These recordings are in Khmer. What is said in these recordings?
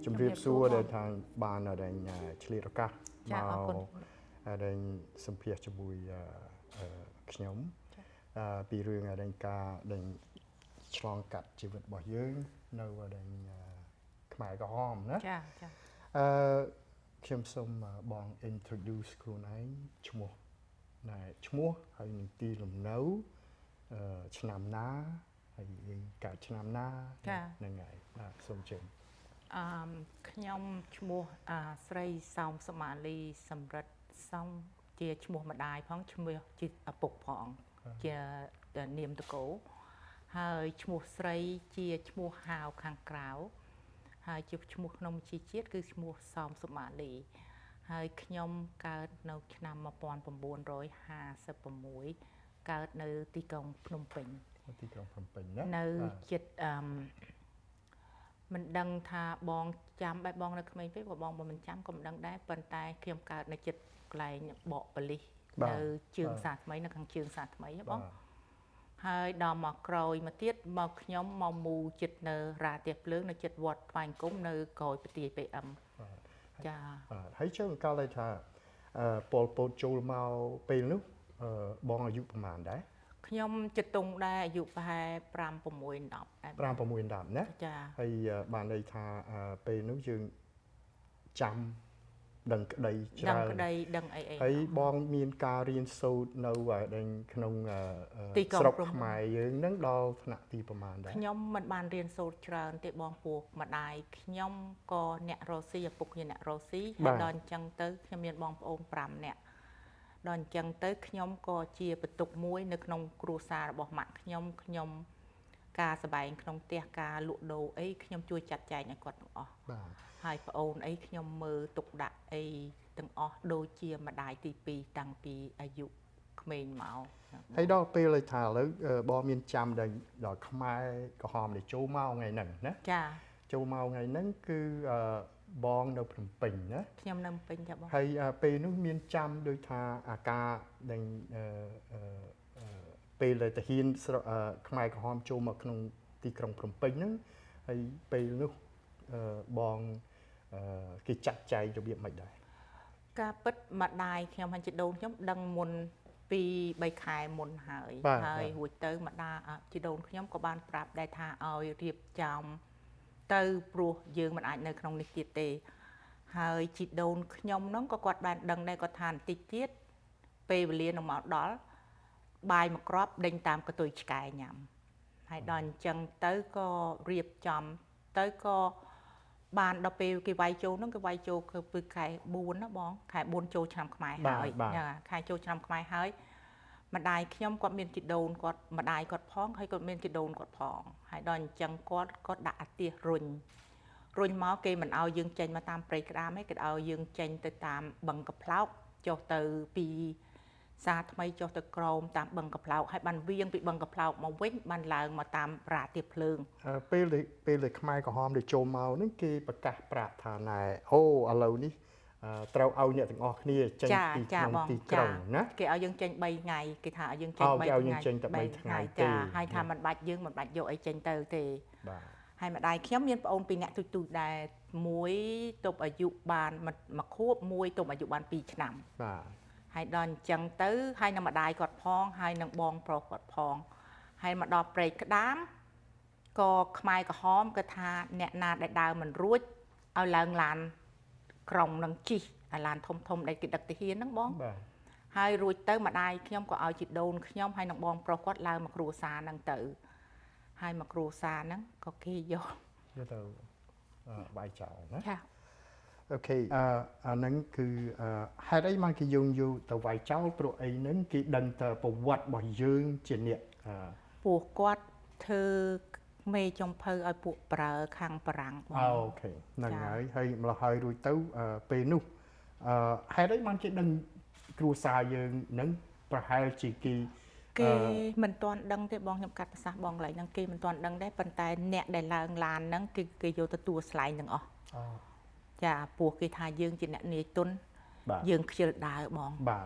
ជំរាបសួរដល់ខាងបានដែលឆ្លៀតឱកាសមកដែលសម្ភាសជាមួយខ្ញុំពីរឿងដែលការដែលឆ្លងកាត់ជីវិតរបស់យើងនៅដែលខ្មែរក្រហមណាចាខ្ញុំសូមបង introduce ខ្លួនឯងឈ្មោះហើយនឹងទីលំនៅឆ្នាំណាហើយយើងកើតឆ្នាំណាហ្នឹងហើយសូមជម្រាបខ្ញុំឈ្មោះស្រីសោមសមាលីសម្រិទ្ធសំជាឈ្មោះម្ដាយផងឈ្មោះជាឪពុកផងជានាមតកោហើយឈ្មោះស្រីជាឈ្មោះហៅខាងក្រៅហើយជាឈ្មោះក្នុងជីជាតិគឺឈ្មោះសោមសមាលីហើយខ្ញុំកើតនៅឆ្នាំ1956កើតនៅទីក្រុងភ្នំពេញណានៅចិត្តមិនដឹងថាបងចាំបែបបងនៅក្មេងពេកបងមិនចាំក៏មិនដឹងដែរប៉ុន្តែខ្ញុំកើតនៅចិត្តកន្លែងបកបលិសនៅជើងសាថ្មីនៅខាងជើងសាថ្មីបងហើយដល់មកក្រោយមកទៀតមកខ្ញុំមកមូចិត្តនៅរាទៀសភ្លើងនៅចិត្តវត្តថ្វាយគុំនៅក្រោយប្រទាយ PM ចាហើយជើងកាលថាពលពតចូលមកពេលនោះបងអាយុប្រហែលដែរខ្ញុំចិត្តតុងដែរអាយុប្រហែល5 6 10ដែរ5 6 10ណាចាហើយបានន័យថាពេលនោះយើងចាំដឹងក្តីច្រើនដឹងក្តីដឹងអីហើយបងមានការរៀនសូត្រនៅក្នុងស្រុកខ្មែរយើងនឹងដល់ថ្នាក់ទីប្រហែលដែរខ្ញុំមិនបានរៀនសូត្រច្រើនទេបងពោះម្ដាយខ្ញុំក៏អ្នករស់ស៊ីឪពុកជាអ្នករស់ស៊ីហើយដល់អញ្ចឹងទៅខ្ញុំមានបងប្អូន5នាក់ដល់អញ្ចឹងទៅខ្ញុំក៏ជាបន្ទុកមួយនៅក្នុងគ្រួសាររបស់ម៉ាក់ខ្ញុំការសបែងក្នុងផ្ទះការលក់ដូរអីខ្ញុំជួយចាត់ចែងឲ្យគាត់ទាំងអស់បាទហើយប្អូនអីខ្ញុំមើលទុកដាក់អីទាំងអស់ដូចជាម្ដាយទី2តាំងពីអាយុក្មេងមកហើយដល់ពេលថាឥឡូវបងមានចាំដល់ខ្មែរក្រហមដែលចូលមកថ្ងៃហ្នឹងណាចាចូលមកថ្ងៃហ្នឹងគឺបងនៅភ្នំពេញណាខ្ញុំនៅភ្នំពេញចាបងហើយពេលនោះមានចាំដូចថាអាការដែលពេលដែលតាហ៊ានខ្មែរក្រហមចូលមកក្នុងទីក្រុងភ្នំពេញហ្នឹងហើយពេលនោះបងគេចាត់ចែងរបៀបមិនដែរការពិតម្ដាយខ្ញុំហើយជីដូនខ្ញុំដឹងមុន2 3 ខែមុនហើយរួចទៅម្ដាយជីដូនខ្ញុំក៏បានប្រាប់ដែរថាឲ្យរៀបចំទៅព្រោះយើងមិនអាចនៅក្នុងនេះទៀតទេហើយជីដូនខ្ញុំហ្នឹងក៏គាត់បានដឹងដែរគាត់ថាបន្តិចទៀតពេលវេលានឹងមកដល់បាយមួយគ្រាប់ដេញតាមកតុយឆ្កែញ៉ាំហើយដល់អញ្ចឹងទៅក៏រៀបចំទៅក៏បានដល់ពេលគេវាយចូលហ្នឹងគេវាយចូលគឺខែ4ណាបងខែ4ចូលឆ្នាំខ្មែរហើយខែចូលឆ្នាំខ្មែរហើយម្ដាយខ្ញុំគាត់មានជីដូនគាត់ម្ដាយគាត់ផងហើយគាត់មានជីដូនគាត់ផងហើយដល់អញ្ចឹងគាត់ដាក់អាទិសរុញមកគេមិនឲ្យយើងចេញមកតាមព្រៃក្តាមទេគេឲ្យយើងចេញទៅតាមបឹងកផ្លោកចុះទៅពីសាថ្មីចុះទៅក្រោមតាមបឹងកផ្លោកហើយបានវៀងពីបឹងកផ្លោកមកវិញបានឡើងមកតាមរាទៀបភ្លើងពេលដែលខ្មែរក្រហមដែលចូលមកហ្នឹងគេប្រកាសប្រាប់ថាណែអូឥឡូវនេះត្រូវឲ្យអ្នកទាំងអស់គ្នាចេញពីក្នុងទីក្រុងណាគេឲ្យយើងចេញ3ថ្ងៃគេថាឲ្យយើងចេញ3ថ្ងៃចាហើយថាមិនបាច់យើងមិនបាច់យកអីចេញទៅទេបាទហើយម្ដាយខ្ញុំមានប្អូន2នាក់ទូចដែរមួយទប់អាយុបាន1 ខួបមួយទប់អាយុបាន2 ឆ្នាំបាទហើយដល់អញ្ចឹងទៅហើយនឹងម្ដាយគាត់ផងហើយនឹងបងប្រុសគាត់ផងហើយមកដល់ព្រៃក្តាមក៏ខ្មែរក្រហមគាត់ថាអ្នកណាដែលដើរមិនរួចឲ្យឡើងឡានក្រុងនឹងជិះឲ្យឡានធំដែលគេដឹកទាហានហ្នឹងបងបាទហើយរួចទៅម្ដាយខ្ញុំក៏ឲ្យជីដូនខ្ញុំហើយនឹងបងប្រុសគាត់ឡើងមកគ្រួសារហ្នឹងទៅហើយមកគ្រួសារហ្នឹងក៏គេយកទៅបាយចោលណាចាអូខេអាហ្នឹងគឺហេតុអីមកគេយកទៅវាយចោលព្រោះអីហ្នឹងគេដឹងតែប្រវត្តិរបស់យើងជាអ្នកពួកគាត់ធ្វើមេចំភៅឲ្យពួកប្រើខាងបារាំងបងអូខេហ្នឹងហើយម្ល៉េះហើយរួចទៅពេលនោះហេតុអីបានគេដឹងគ្រួសារយើងហ្នឹងប្រហែលជាគេមិនទាន់ដឹងទេបងខ្ញុំកាត់ប្រសាសន៍បងកន្លែងហ្នឹងគេមិនទាន់ដឹងដែរប៉ុន្តែអ្នកដែលឡើងឡានហ្នឹងគេយកទទួលស្លែងទាំងអស់ចាពោះគេថាយើងជាអ្នកនាយទុនយើងខ្ជិលដើរបងបាទ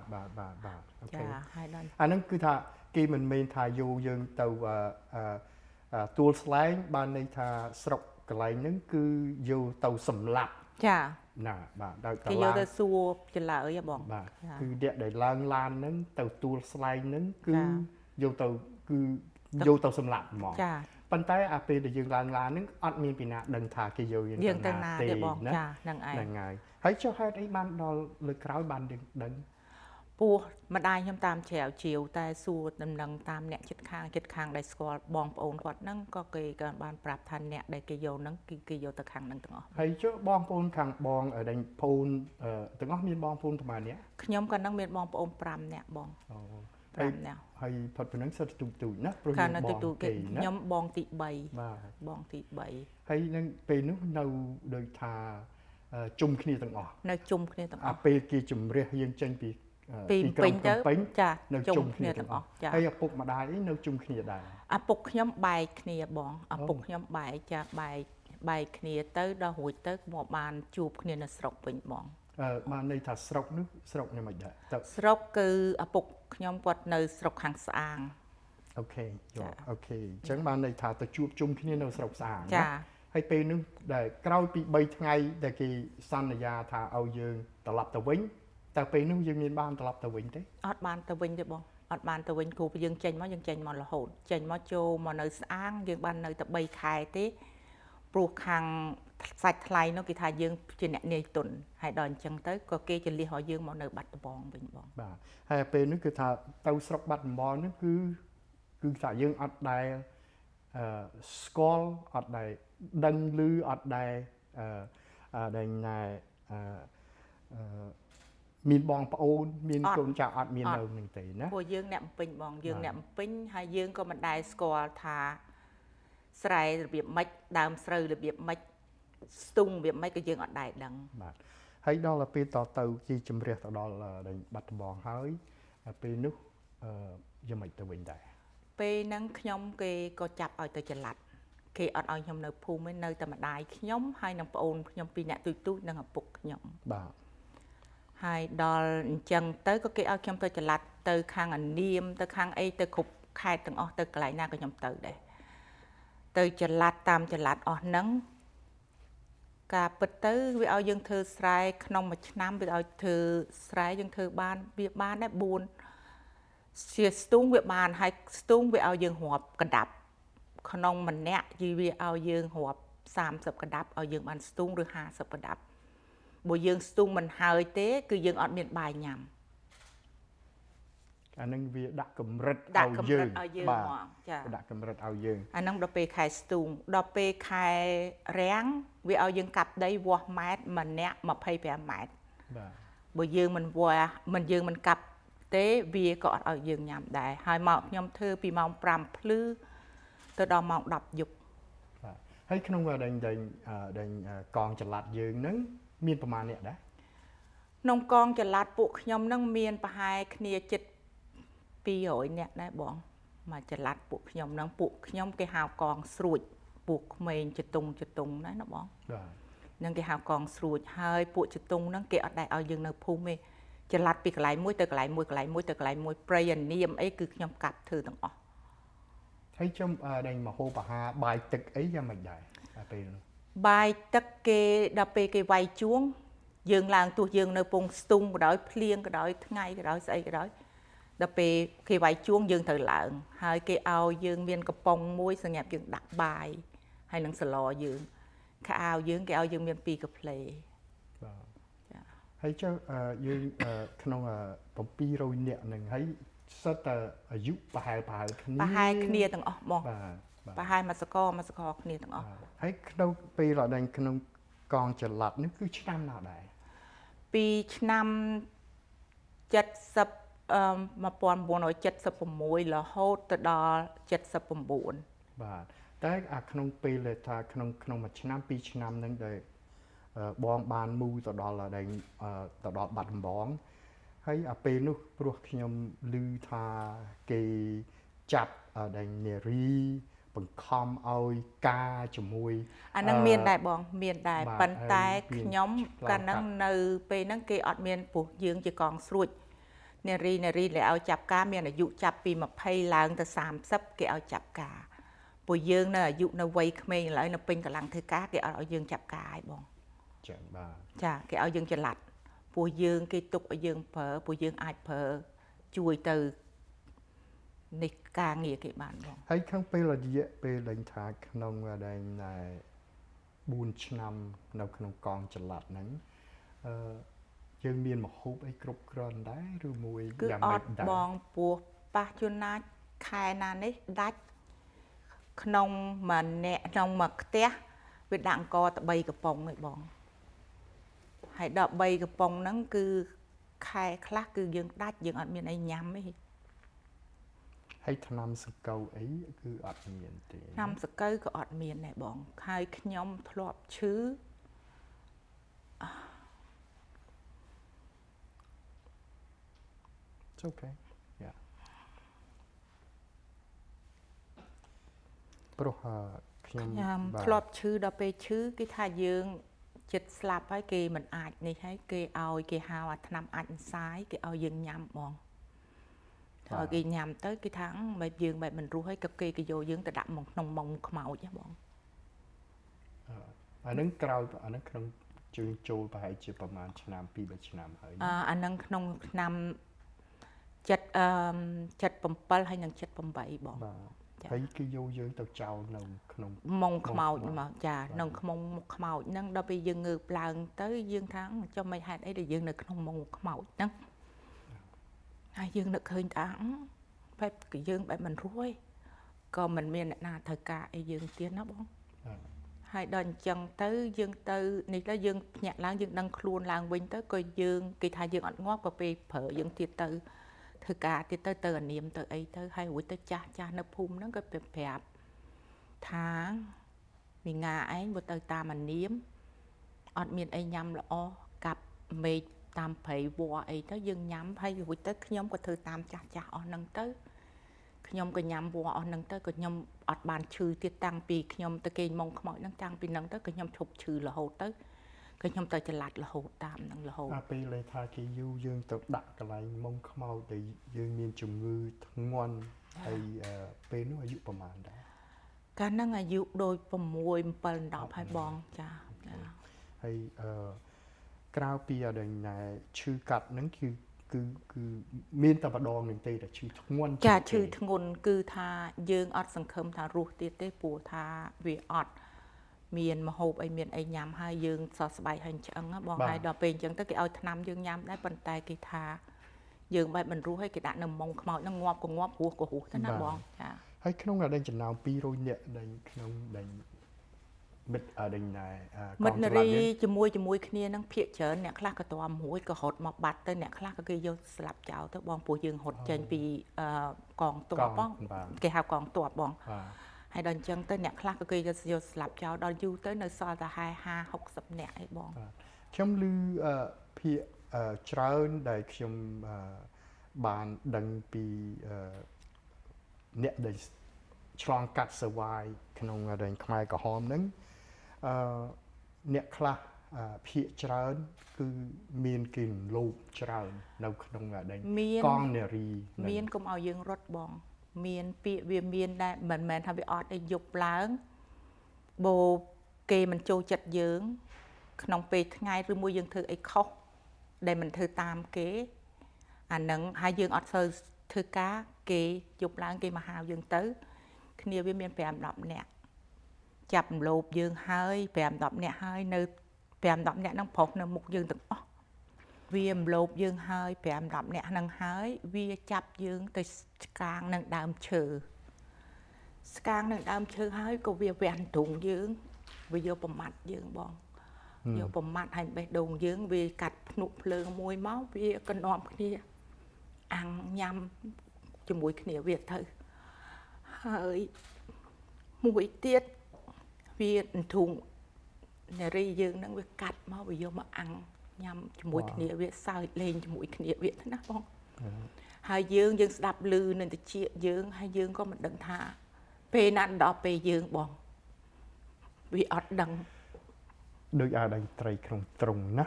អូខេចាហើយដល់អាហ្នឹងគឺថាគេមិនមែនថាយកយើងទៅទួលស្លែងបានន័យថាស្រុក កន្លែងហ្នឹងគឺយកទៅសម្លាប់ ចា ណាបាទដោយត គេយកទៅសួរចម្លើយហ៎បង បាទគឺអ្នកដែលឡើងឡានហ្នឹងទៅទួលស្លែងហ្នឹងគឺយកទៅសម្លាប់ហ្មង ចា ប៉ុន្តែអាពេលដែលយើងឡើងឡានហ្នឹងអត់មានពីណាដឹងថាគេយកយើងទៅណាទេ បង ណា ចាហ្នឹងឯង ហ្នឹងហើយហើយចុះហេតុអីបានដល់លើក្រោយបានយើងដឹង ពោះម្ដាយខ្ញុំតាមជ្រាវជ្រាវតែសួរដំណឹងតាមអ្នកចិត្តខាងដែលស្គាល់បងប្អូនគាត់ហ្នឹងក៏គេក៏បានប្រាប់ថាអ្នកដែលគេយកហ្នឹងគេយកទៅខាងហ្នឹងទាំងអស់ ហើយចុះបងប្អូនខាងបងដែលប្អូនទាំងអស់មានបងប្អូនប្រហែលនាក់ ខ្ញុំក៏នឹងមានបងប្អូន5នាក់បង អូ 5នាក់ ហើយផុតពីហ្នឹងសិតទូចណាព្រោះ ខា យើង ង នៅ ប ទូ ង ទូ គេ គេ ណា ខ្ញុំបងទី បាទ 3បងទី3 ហើយនឹងពេលនោះនៅដោយថាជុំគ្នាទាំងអស់ នៅជុំគ្នាទាំងអ អា ស់ ពេលគេជំរះយើងចេញពី ពីពេញទៅ ពេញ ចា នៅ ជុ ជុ ំ ំ គ្នា គ្នា ទាំង ទាំង អ អ ស់ ស់ ចា ហើយឪពុកម្ដាយអីនៅជុំគ្នាដែរ ឪពុកខ្ញុំបែកគ្នាបងឪពុកខ្ញុំបែកចាបែកគ្នាទៅដល់រួចទៅមកបានជួបគ្នានៅស្រុកវិញបង បានន័យថាស្រុកនោះស្រុកនេះមិនដែរទៅ ស្រុកគឺឪពុកខ្ញុំគាត់នៅស្រុកខាងស្អាង អូខេអូខេអញ្ចឹងបានន័យថាទៅជួបជុំគ្នានៅស្រុកស្អាង ចា ហើយពេលនោះដែលក្រោយពី3ថ្ងៃដែលគេសន្យាថាឲ្យយើងត្រឡប់ទៅវិញតែពេលនោះយើងមានបានត្រឡប់ទៅវិញទេ អត់បានទៅវិញទេបងអត់បានទៅវិញគ្រូយើងចេញមករហូតចេញមកចូលមកនៅស្អាងយើងបាននៅតែ3ខែទេព្រោះខាងសាច់ថ្លៃនោះគេថាយើងជាអ្នកនាយទុនហើយដល់អញ្ចឹងទៅក៏គេចលះឲ្យយើងមកនៅបាត់ដំបងវិញបង បាទហើយពេលនោះគឺថាទៅស្រុកបាត់ដំបងនោះគឺថាយើងអត់ដែលស្គាល់អត់ដែលដឹងឮអត់ដែលដែលណែមានបងប្អូនមានកូនចៅអត់មាននៅនឹងទេណា ព្រោះយើងអ្នកពេញបងយើងអ្នកពេញហើយយើងក៏មិនដែលស្គាល់ថាស្រែរបៀបម៉េចដើមស្រូវរបៀបម៉េចស្ទូងរបៀបម៉េចក៏យើងអត់ដែលដឹង បាទហើយដល់ទៅពេលតទៅជាជំរះទៅដល់បាត់ដំបងហើយពេលនោះយ៉ាងម៉េចទៅវិញដែរ ពេលហ្នឹងខ្ញុំគេក៏ចាប់ឲ្យទៅចល័តគេអត់ឲ្យខ្ញុំនៅភូមិទេនៅតែម្ដាយខ្ញុំហើយនឹងប្អូនខ្ញុំ2នាក់ទូចនិងឪពុកខ្ញុំ បាទ ហើយដល់អញ្ចឹងទៅក៏គេឲ្យខ្ញុំទៅចល័តទៅខាងអានាមទៅខាងអីទៅគ្រប់ខេត្តទាំងអស់ទៅកន្លែងណាក៏ខ្ញុំទៅដែរទៅចល័តតាមចល័តអស់ហ្នឹងការពិតទៅវាឲ្យយើងធ្វើស្រែក្នុងមួយឆ្នាំវាឲ្យធ្វើស្រែយើងធ្វើបានវាបានដែរ4ជាស្ទូងវាបានហើយស្ទូងវាឲ្យយើងរាប់កណ្ដាប់ក្នុងម្នាក់វាឲ្យយើងរាប់30កណ្ដាប់ឲ្យយើងបានស្ទូងឬ50កណ្ដាប់បើយើងស្ទូងមិនហើយទេគឺយើងអត់មានបាយញ៉ាំ អានឹងវាដាក់កម្រិត ដាក់ ឲ្យ កម្ យើ រិត ង ឲ្យយើងហ្មងចា ដាក់កម្រិតឲ្យយើង អាហ្នឹងដល់ពេលខែស្ទូងដល់ពេលខែរាំងវាឲ្យយើងកាប់ដីវាស់ម៉ែត្រម្នាក់25ម៉ែត្រ បាទ បើយើងមិនវាស់យើងមិនកាប់ទេវាក៏អត់ឲ្យយើងញ៉ាំដែរហើយមកខ្ញុំធ្វើពីម៉ោង5ភ្លឺទៅដល់ម៉ោង10យប់ បាទហើយក្នុងដេញកងចល័តយើងហ្នឹងមានប្រមាណអ្នកដែរ ក្នុងកងចល័តពួកខ្ញុំហ្នឹងមានប្រហែលគ្នាជិត200នាក់ដែរបងមកចល័តពួកខ្ញុំហ្នឹងពួកខ្ញុំគេហៅកងស្រួចពួកក្មេងចតុងដែរណាបង បាទ នឹងគេហៅកងស្រួចហើយពួកចតុងហ្នឹងគេអត់ដែរឲ្យយើងនៅភូមិទេចល័តពីកន្លែងមួយទៅកន្លែងមួយកន្លែងមួយទៅកន្លែងមួយព្រៃអានាមអីគឺខ្ញុំកាត់ធ្វើទាំងអស់ ហើយខ្ញុំដេញមហោបអាហារបាយទឹកអីយ៉ាងម៉េចដែរពេលនោះ បាយទឹកគេដល់ពេលគេវាយជួងយើងឡើងទោះយើងនៅពងស្ទុងក៏ដោយភ្លៀងក៏ដោយថ្ងៃក៏ដោយស្អីក៏ដោយដល់ពេលគេវាយជួងយើងត្រូវឡើងហើយគេឲ្យយើងមានកំប៉ុងមួយសម្រាប់យើងដាក់បាយហើយនឹងសឡយើងខោអាវយើងគេឲ្យយើងមាន2កាផ្លេ បាទហើយចុះយើងក្នុង700នាក់ហ្នឹងហើយសិតតែអាយុប្រហែលគ្នា ប្រហែលគ្នាទាំងអស់មក បាទ ប្រហែលមួយសកគ្នាទាំងអស់ ហើយក្នុងពេលរដែងក្នុងកងចល័តនេះគឺឆ្នាំណាដែរ ពីឆ្នាំ1976រហូតទៅដល់79 បាទតែអាក្នុងពេលដែលថាក្នុងមួយឆ្នាំ2ឆ្នាំហ្នឹងដែលបងបានមូទៅដល់ដែងទៅដល់បាត់ដំបងហើយអាពេលនោះព្រោះខ្ញុំឮថាគេចាប់ដែងនារីបង្ខំឲ្យការជាមួយ អាហ្នឹងមានដែរបងមានដែរប៉ុន្តែខ្ញុំកាលហ្នឹងនៅពេលហ្នឹងគេអត់មានពោះយើងជាកងស្រួចនារីដែលឲ្យចាប់ការមានអាយុចាប់ពី20ឡើងទៅ30គេឲ្យចាប់ការ ពួកយើងនៅអាយុនៅវ័យក្មេងឥឡូវនៅពេញកម្លាំងធ្វើការគេអត់ឲ្យយើងចាប់ការឲ្យបង ចាបាទ ចាគេឲ្យយើងចល័តពួកយើងគេទុកឲ្យយើងប្រើពួកយើងអាចប្រើជួយទៅនេះការងារគេបានបង ហើយក្នុងពេលរយៈពេលដែលថាក្នុងដែល4ឆ្នាំនៅក្នុងកងចល័តហ្នឹងយើងមានមហូបអីគ្រប់គ្រាន់ដែរឬមួយ គឺ យ៉ាង អ ម៉េច ត់ ដែរ បងពោះប៉ះជួនណាខែណានេះដាច់ក្នុងមួយអ្នកក្នុងមួយផ្ទះវាដាក់អង្គទៅ3កំប៉ុងឯងបងហើយដល់3កំប៉ុងហ្នឹងគឺខែខ្លះគឺយើងដាច់យើងអត់មានអីញ៉ាំទេ ហើយថ្នាំសង្កូវអីគឺអត់មានទេ ឆ្នាំសកូវក៏អត់មានដែរបងហើយខ្ញុំធ្លាប់ឈឺ It's okay yeah ព្រោះខ្ញុំ ខ្ញុំធ្លាប់ឈឺដល់ពេលឈឺគេថាយើងចិត្តស្លាប់ហើយគេមិនអាចនេះហើយគេឲ្យគេហៅអាថ្នាំអាចអន្សាយគេឲ្យយើងញ៉ាំបងហើយគេញ៉ាំទៅគេថាបែបយើងបែបមិនរស់ហើយក៏គេយកយើងទៅដាក់មកក្នុងមុងខ្មោចហ៎បង អានឹងក្រោយអានឹងក្នុងជើងចូលប្រហែលជាប្រហែលឆ្នាំ2-3ឆ្នាំហើយ អានឹងក្នុងឆ្នាំ77ហើយនឹង78បង បាទហើយគេយកយើងទៅចោលនៅក្នុង មុងខ្មោចមកចានៅក្នុងមុខខ្មោចហ្នឹងដល់ពេលយើងងើបឡើងទៅយើងថាចុះមិនហេតុអីដែលយើងនៅក្នុងមុងខ្មោចហ្នឹងហើយយើងនឹកឃើញថាបែបគឺយើងបែបមិនរស់ទេក៏មិនមានអ្នកណាត្រូវការអីយើងទៀតណាបងហើយដល់អញ្ចឹងទៅយើងទៅនេះទៅយើងភ្ញាក់ឡើងយើងដឹងខ្លួនឡើងវិញទៅក៏យើងគេថាយើងអត់ងាប់ក៏ពេលប្រើយើងទៀតទៅធ្វើការទៀតទៅអានាមទៅអីទៅហើយរួចទៅចាស់នៅភូមិហ្នឹងក៏ប្រាប់ថាមីងាឯងបើទៅតាមអានាមអត់មានអីញ៉ាំល្អកាប់មេឃតាមព្រៃវល្លិអីទៅយើងញ៉ាំហើយរួចទៅខ្ញុំក៏ធ្វើតាមចាស់អស់ហ្នឹងទៅខ្ញុំក៏ញ៉ាំវល្លិអស់ហ្នឹងទៅក៏ខ្ញុំអត់បានឈឺទៀតតាំងពីខ្ញុំទៅគេងមុងខ្មោចហ្នឹងតាំងពីហ្នឹងទៅក៏ខ្ញុំឈប់ឈឺរហូតទៅក៏ខ្ញុំទៅចល័តរហូតតាមហ្នឹងរហូត ពេលលេថាគេយូរយើងទៅដាក់កន្លែងមុងខ្មោចដែលយើងមានជំងឺធ្ងន់ហើយពេលនោះអាយុប្រហែលដែរ កាលហ្នឹងអាយុដូច6 7 10ហើយបងចាហើយក្រៅពីអដែងឈឺកាត់ហ្នឹងគឺមានតែម្ដងនឹងទេតែឈឺធ្ងន់ ចាឈឺធ្ងន់គឺថាយើងអត់សង្ឃឹមថារស់ទៀតទេព្រោះថាវាអត់មានមហូបអីមានអីញ៉ាំហើយយើងសោះស្បែកហើយឆ្អឹងបងហើយដល់ពេលអញ្ចឹងទៅគេឲ្យថ្នាំយើងញ៉ាំដែរប៉ុន្តែគេថាយើងបែបមិនរស់ហើយគេដាក់នៅមុងខ្មោចហ្នឹងងាប់ក៏ងាប់រស់ក៏រស់ទៅណាបងចា ហើយក្នុងអដែងចំណោម200នាក់ដែលក្នុងដែលមិត្តអដែងមិត្តនារីជាមួយគ្នានឹងភាកច្រើនអ្នកខ្លះក៏តមរួយក៏រត់មកបាត់ទៅអ្នកខ្លះក៏គេយកស្លាប់ចោលទៅបងព្រោះយើងរត់ចេញពីកងទ័ពបងគេហៅកងទ័ពបងហើយដល់អញ្ចឹងទៅអ្នកខ្លះក៏គេយកស្លាប់ចោលដល់យូរទៅនៅសល់តែ50 60នាក់អីបងខ្ញុំឮភាកច្រើនដែលខ្ញុំបានដឹងពីអ្នកដែលឆ្លងកាត់សវ័យក្នុងដែនខ្មែរក្រហមហ្នឹងអ្នកខ្លះភាកច្រើនគឺមានគេរំលោភច្រើននៅក្នុងដែនកងនារីមានកុំឲ្យយើងរត់បងមានពាក្យវាមានដែរមិនមែនថាវាអត់ឲ្យយប់ឡើងបូគេមិនចូលចិត្តយើងក្នុងពេលថ្ងៃឬមួយយើងធ្វើអីខុសដែលមិនធ្វើតាមគេអានឹងហើយយើងអត់សូវធ្វើការគេយប់ឡើងគេមកហៅយើងទៅគ្នាវាមាន5 10នាក់ចាប់រំលោភយើងហើយ5 10នាក់ហើយនៅ5 10នាក់ហ្នឹងប្រុសនៅមុខយើងទាំងអស់វារំលោភយើងហើយ5 10នាក់ហ្នឹងហើយវាចាប់យើងទៅស្កាងនឹងដើមឈើស្កាងនឹងដើមឈើហើយក៏វាវាន់ទ្រូងយើងវាយកប្រមាត់យើងបងយកប្រមាត់ហើយបេះដូងយើងវាកាត់ភ្នក់ភ្លើងមួយមកវាក៏នាំគ្នាអាំងញ៉ាំជាមួយគ្នាវាទៅហើយមួយទៀតវាធុងនារីយើងហ្នឹងវាកាត់មកវាយកមកអាំងញ៉ាំជាមួយគ្នាវាសើចលេងជាមួយគ្នាវាណាបងហើយយើងស្ដាប់ឮនឹងតិចយើងហើយយើងក៏មិនដឹងថាពេលណាដល់ពេលយើងបងវាអត់ដឹងដូចអាដែងត្រីក្នុងទ្រុងណា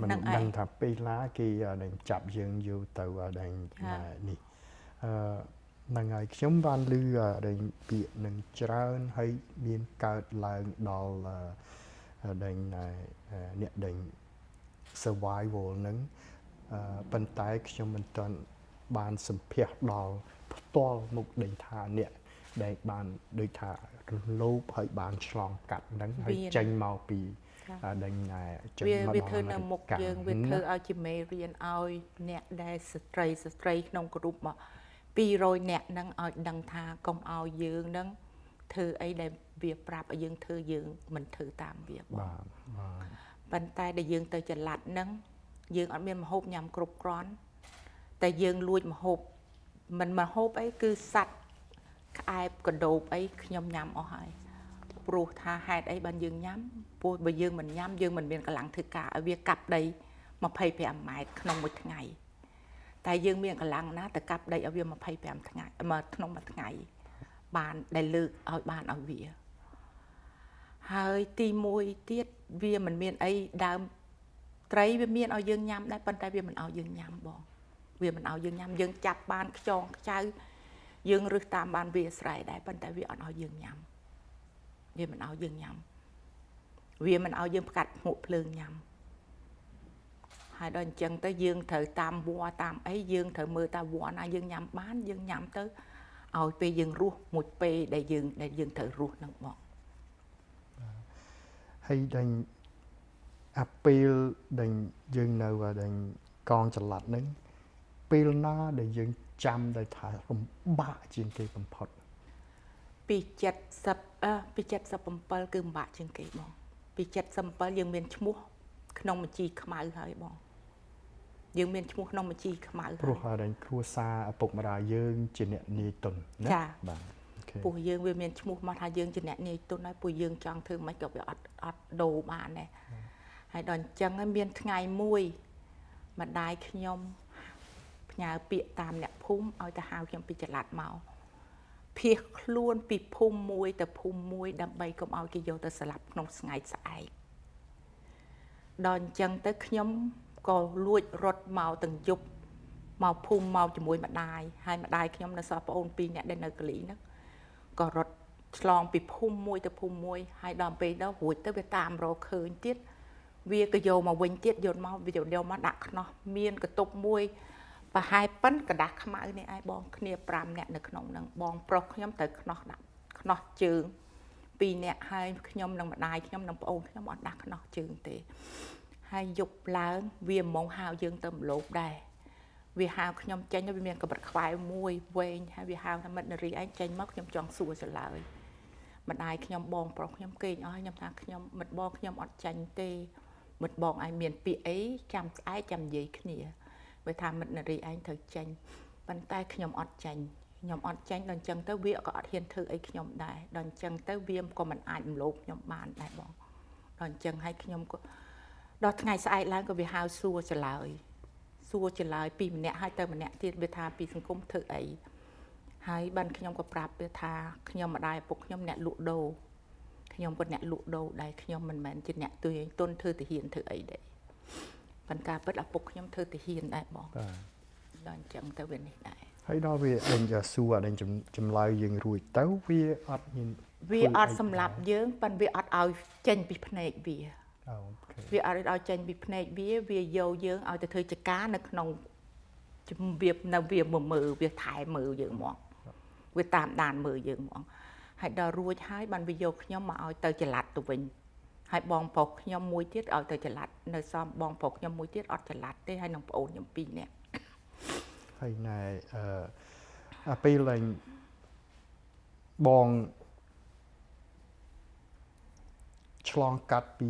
មិនដឹងថាពេលណាគេដែងចាប់យើងយកទៅអាដែងនេះ ហ្នឹងហើយខ្ញុំបានឮដែលពាក្យនឹងច្រើនហើយមានកើតឡើងដល់ដែលអ្នកដែល survival ហ្នឹងប៉ុន្តែខ្ញុំមិនទាន់បានសម្ភាសដល់ផ្ទាល់មុខដេញថាអ្នកដែលបានដូចថាលោបហើយបានឆ្លងកាត់ហ្នឹងហើយចេញមកពីដែលចេញមកវាធ្វើនៅមុខយើងវាធ្វើឲ្យជាមេរៀនឲ្យអ្នកដែលស្ត្រីក្នុងក្រុមមក200នាក់ហ្នឹងឲ្យដឹងថាកុំឲ្យយើងហ្នឹងធ្វើអីដែលវាប្រាប់ឲ្យយើងធ្វើយើងមិនធ្វើតាមវាបាទប៉ុន្តែដែលយើងទៅចល័តហ្នឹងយើងអត់មានម្ហូបញ៉ាំគ្រប់គ្រាន់តែយើងលួចម្ហូបមិនម្ហូបអីគឺសัตว์ក្អែបកដោបអីខ្ញុំញ៉ាំអស់ហើយព្រោះថាហេតុអីបានយើងញ៉ាំព្រោះបើយើងមិនញ៉ាំយើងមិនមានកម្លាំងធ្វើការឲ្យវាកាប់ដី25ម៉ែត្រក្នុងមួយថ្ងៃតែយើងមានកម្លាំងណាទៅកាប់ដីឲ្យវា25ថ្ងៃក្នុងមួយថ្ងៃបានដែលលើកឲ្យបានឲ្យវាហើយទី1ទៀតវាមិនមានអីដើមត្រីវាមានឲ្យយើងញ៉ាំដែរប៉ុន្តែវាមិនឲ្យយើងញ៉ាំបងវាមិនឲ្យយើងញ៉ាំយើងចាប់បានខ្យងខ្ចៅយើងរឹសតាមបានវាស្រែដែរប៉ុន្តែវាអត់ឲ្យយើងញ៉ាំវាមិនឲ្យយើងញ៉ាំវាមិនឲ្យយើងផ្កាត់ភ្នក់ភ្លើងញ៉ាំហើយដល់អញ្ចឹងទៅយើងត្រូវតាមវត្តតាមអីយើងត្រូវមើលតាវត្តណាយើងញ៉ាំបានយើងញ៉ាំទៅឲ្យពេលយើងរស់មួយពេលដែលយើងត្រូវរស់នឹងបងហើយដែលអាពេលដែលយើងនៅដែលកងចល័តហ្នឹងពេលណាដែលយើងចាំដែលថាលំបាកជាងគេបំផុតពី77គឺលំបាកជាងគេបងពី77យើងមានឈ្មោះក្នុងបញ្ជីខ្មៅហើយបងយើងមានឈ្មោះក្នុងបញ្ជីខ្មៅព្រោះតែគ្រួសារឪពុកម្ដាយយើងជាអ្នកនាយទុនណាបាទពួកយើងវាមានឈ្មោះមកថាយើងជាអ្នកនាយទុនហើយពួកយើងចង់ធ្វើមិនក៏វាអត់ដូរបានដែរហើយដល់អញ្ចឹងមានថ្ងៃមួយម្ដាយខ្ញុំផ្ញើពាក្យតាមអ្នកភូមិឲ្យទៅហៅខ្ញុំពីចល័តមកភៀសខ្លួនពីភូមិមួយទៅភូមិមួយដើម្បីកុំឲ្យគេយកទៅស្លាប់ក្នុងស្ងាយស្អែកដល់អញ្ចឹងទៅខ្ញុំក៏លួចរត់មកទាំងយប់មកភូមិមកជាមួយម្ដាយហើយម្ដាយខ្ញុំនៅសល់ប្អូន2នាក់ដែលនៅកលីហ្នឹងក៏រត់ឆ្លងពីភូមិមួយទៅភូមិមួយហើយដល់ពេលទៅរួចទៅវាតាមរកឃើញទៀតវាក៏យកមកវិញទៀតយកមកវាយកមកដាក់ខ្នោះមានកតុបមួយប្រហែលប៉ិនកដាស់ខ្មៅនេះឯងបងគ្នា5នាក់នៅក្នុងហ្នឹងបងប្រុសខ្ញុំទៅខ្នោះដាក់ខ្នោះជើង2នាក់ហើយខ្ញុំនិងម្ដាយខ្ញុំនិងប្អូនខ្ញុំអត់ដាក់ខ្នោះជើងទេហើយយប់ឡើងវាហ្មងហៅយើងទៅម្លប់ដែរវាហៅខ្ញុំចេញវាមានកម្រិតខ្វែមួយវែងហើយវាហៅថាមិត្តនារីឯងចេញមកខ្ញុំចង់សួរចឡើយម្ដាយខ្ញុំបងប្រុសខ្ញុំគេងអស់ខ្ញុំថាខ្ញុំមិត្តបងខ្ញុំអត់ចាញ់ទេមិត្តបងឯងមានពាក្យអីចាំស្អែកចាំនិយាយគ្នាវាថាមិត្តនារីឯងត្រូវចាញ់ប៉ុន្តែខ្ញុំអត់ចាញ់ដល់អញ្ចឹងទៅវាក៏អត់ហ៊ានធ្វើអីខ្ញុំដែរដល់អញ្ចឹងទៅវាក៏មិនអាចរំលោភខ្ញុំបានដែរបងដល់អញ្ចឹងហើយខ្ញុំក៏ដល់ថ្ងៃស្អែកឡើងក៏វាហៅសួរចឡើយពីម្នាក់ហើយទៅម្នាក់ទៀតវាថាពីសង្គមធ្វើអីហើយបានខ្ញុំក៏ប្រាប់វាថាខ្ញុំម្ដាយឪពុកខ្ញុំអ្នកលក់ដូរខ្ញុំក៏អ្នកលក់ដូរដែរខ្ញុំមិនមែនជាអ្នកទុយទុនធ្វើទាហានធ្វើអីដែរប៉ុន្តែពិតឪពុកខ្ញុំធ្វើទាហានដែរបងដល់អញ្ចឹងទៅវានេះដែរហើយដល់វាដេញសួរដេញចម្លើយយើងរួចទៅវាអត់មានវាអត់សម្លាប់យើងប៉ុន្តែវាអត់ឲ្យចេញពីភ្នែកវាវាអត់ឲ្យចេញពីភ្នែកវាយកយើងឲ្យទៅធ្វើចការនៅក្នុងវានៅវាមើលវាថែមើលយើងហ្មងវាតាមដានមើលយើងហ្មងហើយដល់រួចហើយបានវាយកខ្ញុំមកឲ្យទៅចល័តទៅវិញហើយបងប្រុសខ្ញុំមួយទៀតឲ្យទៅចល័តនៅសំបងប្រុសខ្ញុំមួយទៀតអត់ចល័តទេហើយនឹងប្អូនខ្ញុំ2នាក់ហើយណែពេលឡើងបងឆ្លងកាត់ពី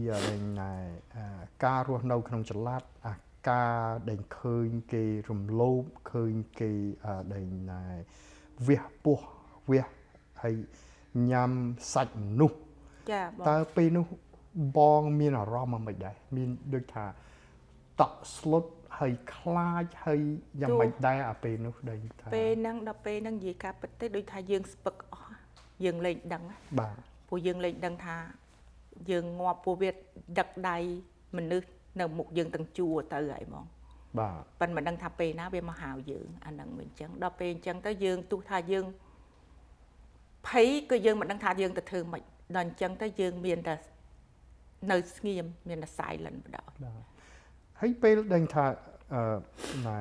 ការរស់នៅក្នុងចល័តការដែលឃើញគេរំលោភឃើញគេដែលវះពោះវះហើយញ៉ាំសាច់មនុស្សចាបងតើពេលនោះបងមានអារម្មណ៍មិនដែរមានដូចថាតក់ស្លុតហើយខ្លាចហើយយ៉ាងម៉េចដែរអាពេលនោះដែលថាពេលហ្នឹងដល់ពេលហ្នឹងនិយាយការពិតទេដូចថាយើងស្ពឹកអស់យើងលែងដឹងបាទព្រោះយើងលែងដឹងថាយើងងាប់ពោះវាដឹកដៃមនុស្សនៅមុខយើងទាំងជួរទៅហើយហ្មង ប៉ុន្តែមិនដឹងថាពេលណាវាមកហៅយើងអាហ្នឹងវិញអញ្ចឹងដល់ពេលអញ្ចឹងទៅយើងទោះថាយើងភ័យគឺយើងមិនដឹងថាយើងទៅធ្វើម៉េចដល់អញ្ចឹងទៅយើងមានតែនៅស្ងៀមមានតែ silent បណ្ដោយហើយពេលដឹងថាណែ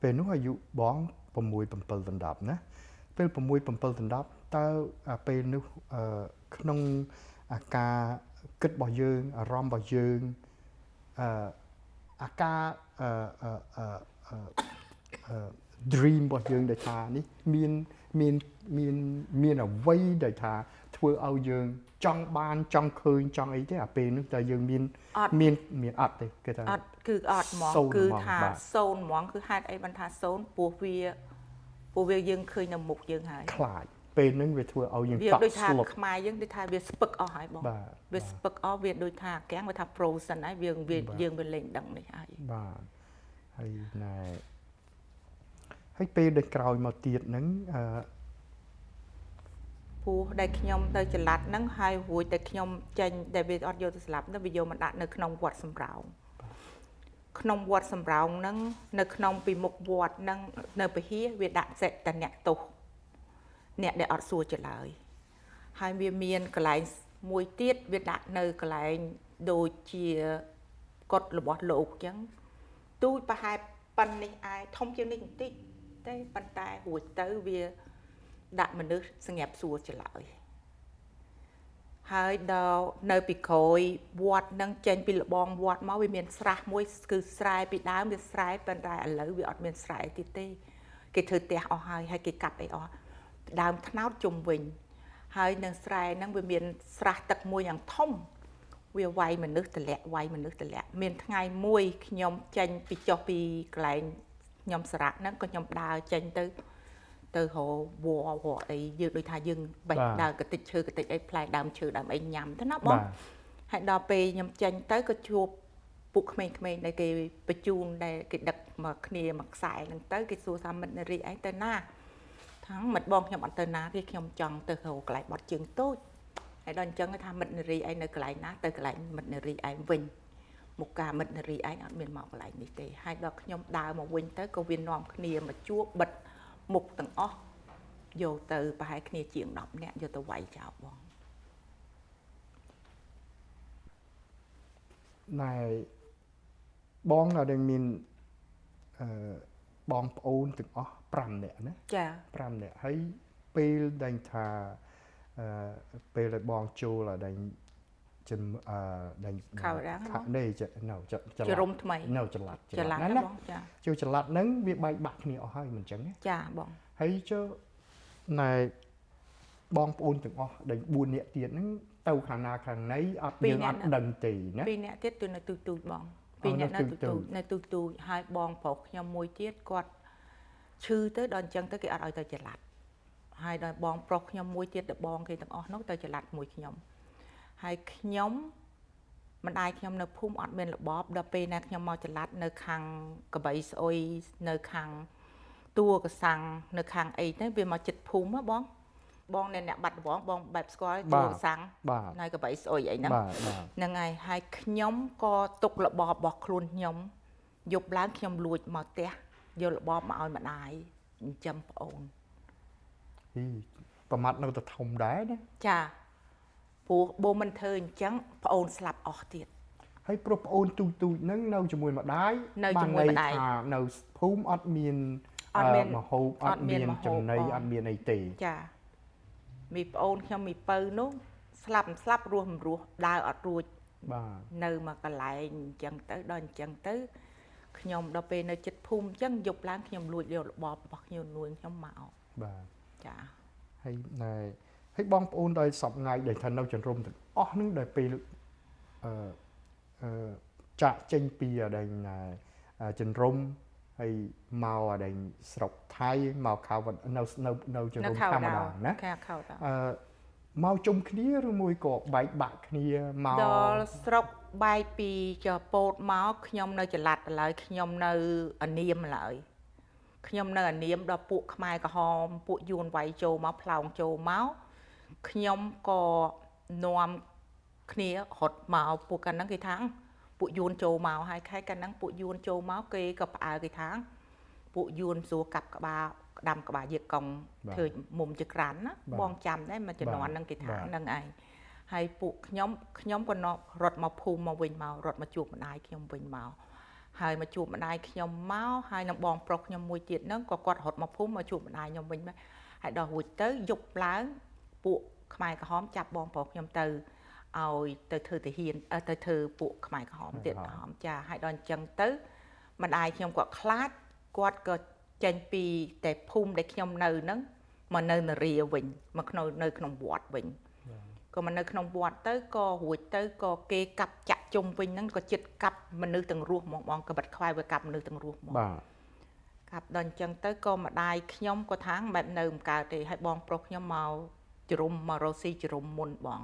ពេលនោះអាយុបង6 7ដណ្ដប់ណាពេល6 7ដណ្ដប់តើពេលនោះក្នុងអាការគិតរបស់យើងអារម្មណ៍របស់យើងអាការdream របស់យើងដែលថានេះមានអ្វីដែលថាធ្វើឲ្យយើងចង់បានចង់ឃើញចង់អីទេអាពេលនោះតែយើងមានអត់ទេគេថាអត់គឺអត់ហ្មងគឺថាសូន្យហ្មងគឺហេតុអីបានថាសូន្យពោះវាយើងឃើញនៅមុខយើងហើយខ្លាចពេលហ្នឹងវាធ្វើឲ្យយើងតក់ស្លុតខ្មែរយើងដូចថាវាស្ពឹកអស់ហើយបងវាស្ពឹកអស់វាដូចថាកាំងវាថា frozen ហើយយើងវាលេងដឹងនេះហើយបាទហើយណែហើយពេលដែលក្រោយមកទៀតហ្នឹងពូដែលខ្ញុំទៅចល័តហ្នឹងហើយរួចតែខ្ញុំចេញដែលវាអត់យកទៅស្លាប់ទៅវាយកមកដាក់នៅក្នុងវត្តសំរោងក្នុងវត្តសំរោងហ្នឹងនៅក្នុងពីមុខវត្តហ្នឹងនៅពហិវាដាក់សេតអ្នកទោសអ្នកដែលអត់សួរច្លើយហើយវាមានកន្លែងមួយទៀតវាដាក់នៅកន្លែងដូចជាកុដរបស់លោកអញ្ចឹងទូចប្រហែលប៉ុណ្នេះឯងធំជាងនេះបន្តិចតែប៉ុន្តែរួចទៅវាដាក់មនុស្សស្ងាត់សួរច្លើយហើយដល់នៅពីក្រោយវត្តនឹងចេញពីលបងវត្តមកវាមានស្រះមួយគឺស្រែពីដើមវាស្រែប៉ុន្តែឥឡូវវាអត់មានស្រែទៀតទេគេធ្វើផ្ទះអស់ហើយគេកាប់អីអស់ដើមថ្នោតជុំវិញហើយនៅស្រែហ្នឹងវាមានស្រះទឹកមួយយ៉ាងធំវាវាយមនុស្សទម្លាក់មានថ្ងៃមួយខ្ញុំចេញពីចុះពីកន្លែងខ្ញុំសារៈហ្នឹងក៏ខ្ញុំដើរចេញទៅរវល់អីយើងដូចថាយើងបេះដើរកតិចឈើកតិចអីផ្លែដើមឈើដើមអីញ៉ាំទៅណាបងហើយដល់ពេលខ្ញុំចេញទៅក៏ជួបពួកក្មេងៗដែលគេបញ្ជូនដែលគេដឹកមកគ្នាមកខ្សែហ្នឹងទៅគេសួរថាមិត្តនារីឯងទៅណាថាមិត្តបងខ្ញុំអត់ទៅណាទេខ្ញុំចង់ទៅរកកន្លែងបត់ជើងតូចហើយដល់អញ្ចឹងថាមិត្តនារីឯងនៅកន្លែងណាទៅកន្លែងមិត្តនារីឯងវិញមកការមិត្តនារីឯងអត់មានមកកន្លែងនេះទេហើយដល់ខ្ញុំដើរមកវិញទៅក៏វានាំគ្នាមកជួបបិទមុខទាំងអស់យកទៅប្រហែលគ្នាជាង10នាក់យកទៅវាយចោលបងណែបងដែលមានបងប្អូនទាំងអស់5នាក់ណាចា5នាក់ហើយពេលដែលថាពេលដែលបងចូលដែលដែលខោដាំងនេះចរុំថ្មីនៅចល័តណាបងចាចូលចល័តហ្នឹងវាបែកបាក់គ្នាអស់ហើយមិនអញ្ចឹងចាបងហើយចូលណែបងប្អូនទាំងអស់ដែល4នាក់ទៀតហ្នឹងទៅខាងណាខាងណីអត់យើងអត់ដឹងទេណា2នាក់ទៀតទៅនៅទូចបង2នាក់នៅទូចហើយបងប្រុសខ្ញុំមួយទៀតគាត់ឈឺទៅដល់អញ្ចឹងទៅគេអត់ឲ្យទៅចល័តហើយដល់បងប្រុសខ្ញុំមួយទៀតដល់បងគេទាំងអស់នោះទៅចល័តមួយខ្ញុំហើយខ្ញុំម្ដាយខ្ញុំនៅភូមិអត់មានរបបដល់ពេលណាខ្ញុំមកចល័តនៅខាងកបីស្អុយនៅខាងតួកសាំងនៅខាងអីទៅវាមកចិត្តភូមិហ៎បងអ្នកបាត់ដំបងបងបែបស្គាល់ជួសាំងនៅកបីស្អុយអីហ្នឹងហ្នឹងហើយខ្ញុំក៏ទុករបបរបស់ខ្លួនខ្ញុំយប់ឡើងខ្ញុំលួចមកផ្ទះយករបបមកឲ្យម្ដាយចិញ្ចឹមប្អូនប្រមាត់នៅតែធំដែរណាចាព្រោះបូមិនធ្វើអញ្ចឹងប្អូនស្លាប់អស់ទៀតហើយព្រោះប្អូនទូចហ្នឹងនៅជាមួយម្ដាយបានន័យថានៅភូមិអត់មានមហូបអត់មានចំណីអត់មានអីទេចាមីប្អូនខ្ញុំមីពៅនោះស្លាប់រស់មិនរស់ដើរអត់រួចបាទនៅមកកន្លែងអញ្ចឹងទៅដល់អញ្ចឹងទៅខ្ញុំដល់ពេលនៅចិត្តភូមិអញ្ចឹងយប់ឡើងខ្ញុំលួចយករបបរបស់ខ្ញុំនួនខ្ញុំមកបាទចាហើយណែហើយបងប្អូនដោយសពថ្ងៃដែលថានៅចន្ទរុំទាំងអស់ហ្នឹងដែលពេលចាក់ចេញពីដែលចន្ទរុំហើយមកដែលស្រុកថៃមកខៅនៅចន្ទរុំធម្មតាណាមកជុំគ្នាឬមួយក៏បែកបាក់គ្នាមកដល់ស្រុកបែកពីចពោតមកខ្ញុំនៅចល័តឡើយខ្ញុំនៅអានាមឡើយខ្ញុំនៅអានាមដល់ពួកខ្មែរក្រហមពួកយួនវាយចូលមកផ្លោងចូលមកខ្ញុំក៏នាំគ្នារត់មកពួកកាលហ្នឹងគេថា ពួកយួនចូលមកហើយខែកាលហ្នឹងពួកយួនចូលមកគេក៏ផ្អើគេថាពួកយួនសួរកាប់ក្បាលក្តាំក្បាលយាកុងធ្វើមុំចក្រាន់ណាបងចាំដែរមកជំនាន់ហ្នឹងគេថាហ្នឹងឯងហើយពួកខ្ញុំក៏រត់មកភូមិមកវិញមករត់មកជួបម្ដាយខ្ញុំវិញមកហើយមកជួបម្ដាយខ្ញុំមកហើយនឹងបងប្រុសខ្ញុំមួយទៀតហ្នឹងក៏គាត់រត់មកភូមិមកជួបម្ដាយខ្ញុំវិញមកហើយដល់រួចទៅយប់ឡើងពួកខ្មែរក្រហមចាប់បងប្រុសខ្ញុំទៅឲ្យទៅធ្វើទាហានទៅធ្វើពួកខ្មែរក្រហមទៀតក្រហមចាហើយដល់អញ្ចឹងទៅម្ដាយខ្ញុំគាត់ខ្លាចគាត់ក៏ចេញពីតែភូមិដែលខ្ញុំនៅហ្នឹងមកនៅនរាវិញមកនៅក្នុងវត្តវិញក៏មកនៅក្នុងវត្តទៅក៏រួចទៅក៏គេកាប់ចាក់ជុំវិញហ្នឹងក៏ចិត្តកាប់មនុស្សទាំងរស់ហ្មងបងក៏បាត់ខ្វាយវាកាប់មនុស្សទាំងរស់ហ្មងបាទកាប់ដល់អញ្ចឹងទៅក៏ម្ដាយខ្ញុំក៏ថាងបែបនៅមិនកើតទេហើយបងប្រុសខ្ញុំមកជ្រុំមករកស៊ីជ្រុំមុនបង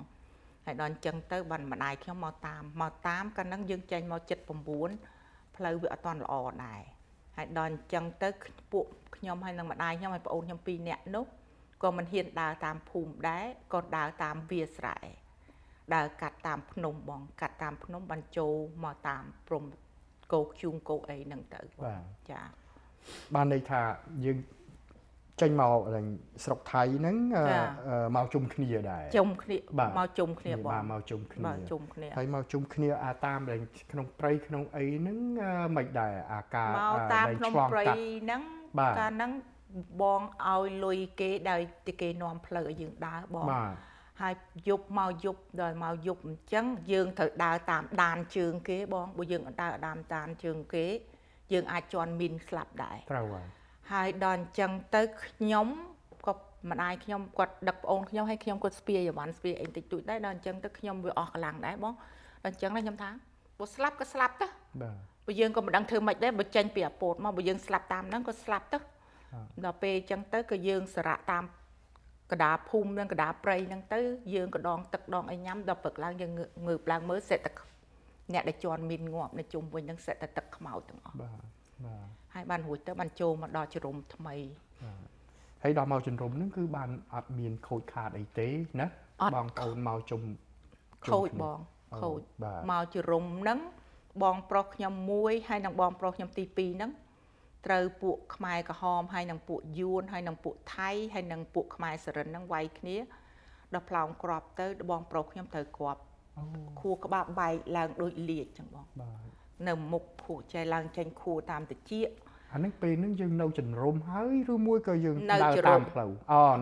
ហើយដល់អញ្ចឹងទៅបានម្ដាយខ្ញុំមកតាមកាលហ្នឹងយើងចេញមក79ផ្លូវវាអត់ទាន់ល្អដែរហើយដល់អញ្ចឹងទៅពួកខ្ញុំហើយនឹងម្ដាយខ្ញុំហើយប្អូនខ្ញុំ2នាក់នោះក៏មិនហ៊ានដើរតាមភូមិដែរក៏ដើរតាមវាលស្រែដើរកាត់តាមភ្នំបងកាត់តាមភ្នំបានចូលមកតាមព្រំគោកជួងគោកអីហ្នឹងទៅបងចាបានន័យថាយើងចេញមកស្រុកថៃហ្នឹងមកជុំគ្នាដែរជុំគ្នាមកជុំគ្នាបងមកជុំគ្នាជុំគ្នាហើយមកជុំគ្នាតាមក្នុងព្រៃក្នុងអីហ្នឹងមិនដែរអាការមកតាមក្នុងព្រៃហ្នឹងកាលហ្នឹងបងឲ្យលុយគេដោយតែគេនាំផ្លូវឲ្យយើងដើរបងហើយយប់មកយប់ដល់មកយប់អញ្ចឹងយើងត្រូវដើរតាមដានជើងគេបងបើយើងអត់ដើរតាមដានជើងគេយើងអាចជន់មីនស្លាប់ដែរត្រូវហើយដល់អញ្ចឹងទៅខ្ញុំក៏ម្ដាយខ្ញុំគាត់ដឹកប្អូនខ្ញុំហើយខ្ញុំគាត់ស្ពាយអីវ៉ាន់ស្ពាយអីតិចតួចដែរដល់អញ្ចឹងទៅខ្ញុំវាអស់កម្លាំងដែរបងដល់អញ្ចឹងខ្ញុំថាបើស្លាប់ក៏ស្លាប់ទៅបាទបើយើងក៏មិនដឹងធ្វើម៉េចដែរបើចេញពីអាពោតមកបើយើងស្លាប់តាមហ្នឹងក៏ស្លាប់ទៅដល់ពេលអញ្ចឹងទៅក៏យើងសារៈតាមកដាភូមិនិងកដាព្រៃហ្នឹងទៅយើងក៏ដងទឹកដងអីញ៉ាំដល់ព្រឹកឡើងយើងងើបឡើងមើលសេតតែអ្នកដែលជន់មីនងាប់នៅជុំវិញហ្នឹងសេតតែទឹកខ្មោចទាំងអស់បាទហើយបានរួចទៅបានចូលមកដល់ជ្រុំថ្មីហើយដល់មកជំរុំហ្នឹងគឺបានអត់មានខូចខាតអីទេណាបងប្អូនមកជុំខូចបងខូចមកជ្រុំហ្នឹងបងប្រុសខ្ញុំមួយហើយនិងបងប្រុសខ្ញុំទី2ហ្នឹងត្រូវពួកខ្មែរក្រហមហើយនិងពួកយួនហើយនិងពួកថៃហើយនិងពួកខ្មែរសរិនហ្នឹងវាយគ្នាដល់ផ្លោងក្របទៅបងប្រុសខ្ញុំត្រូវក្របខួរក្បាលបែកឡើងដូចលាជចឹងបងនៅមុខភក់ចែឡើងចេញខួរតាមតិចអានេះពេលហ្នឹងយើងនៅជំរុំហើយឬមួយក៏យើងដើរតាមផ្លូវ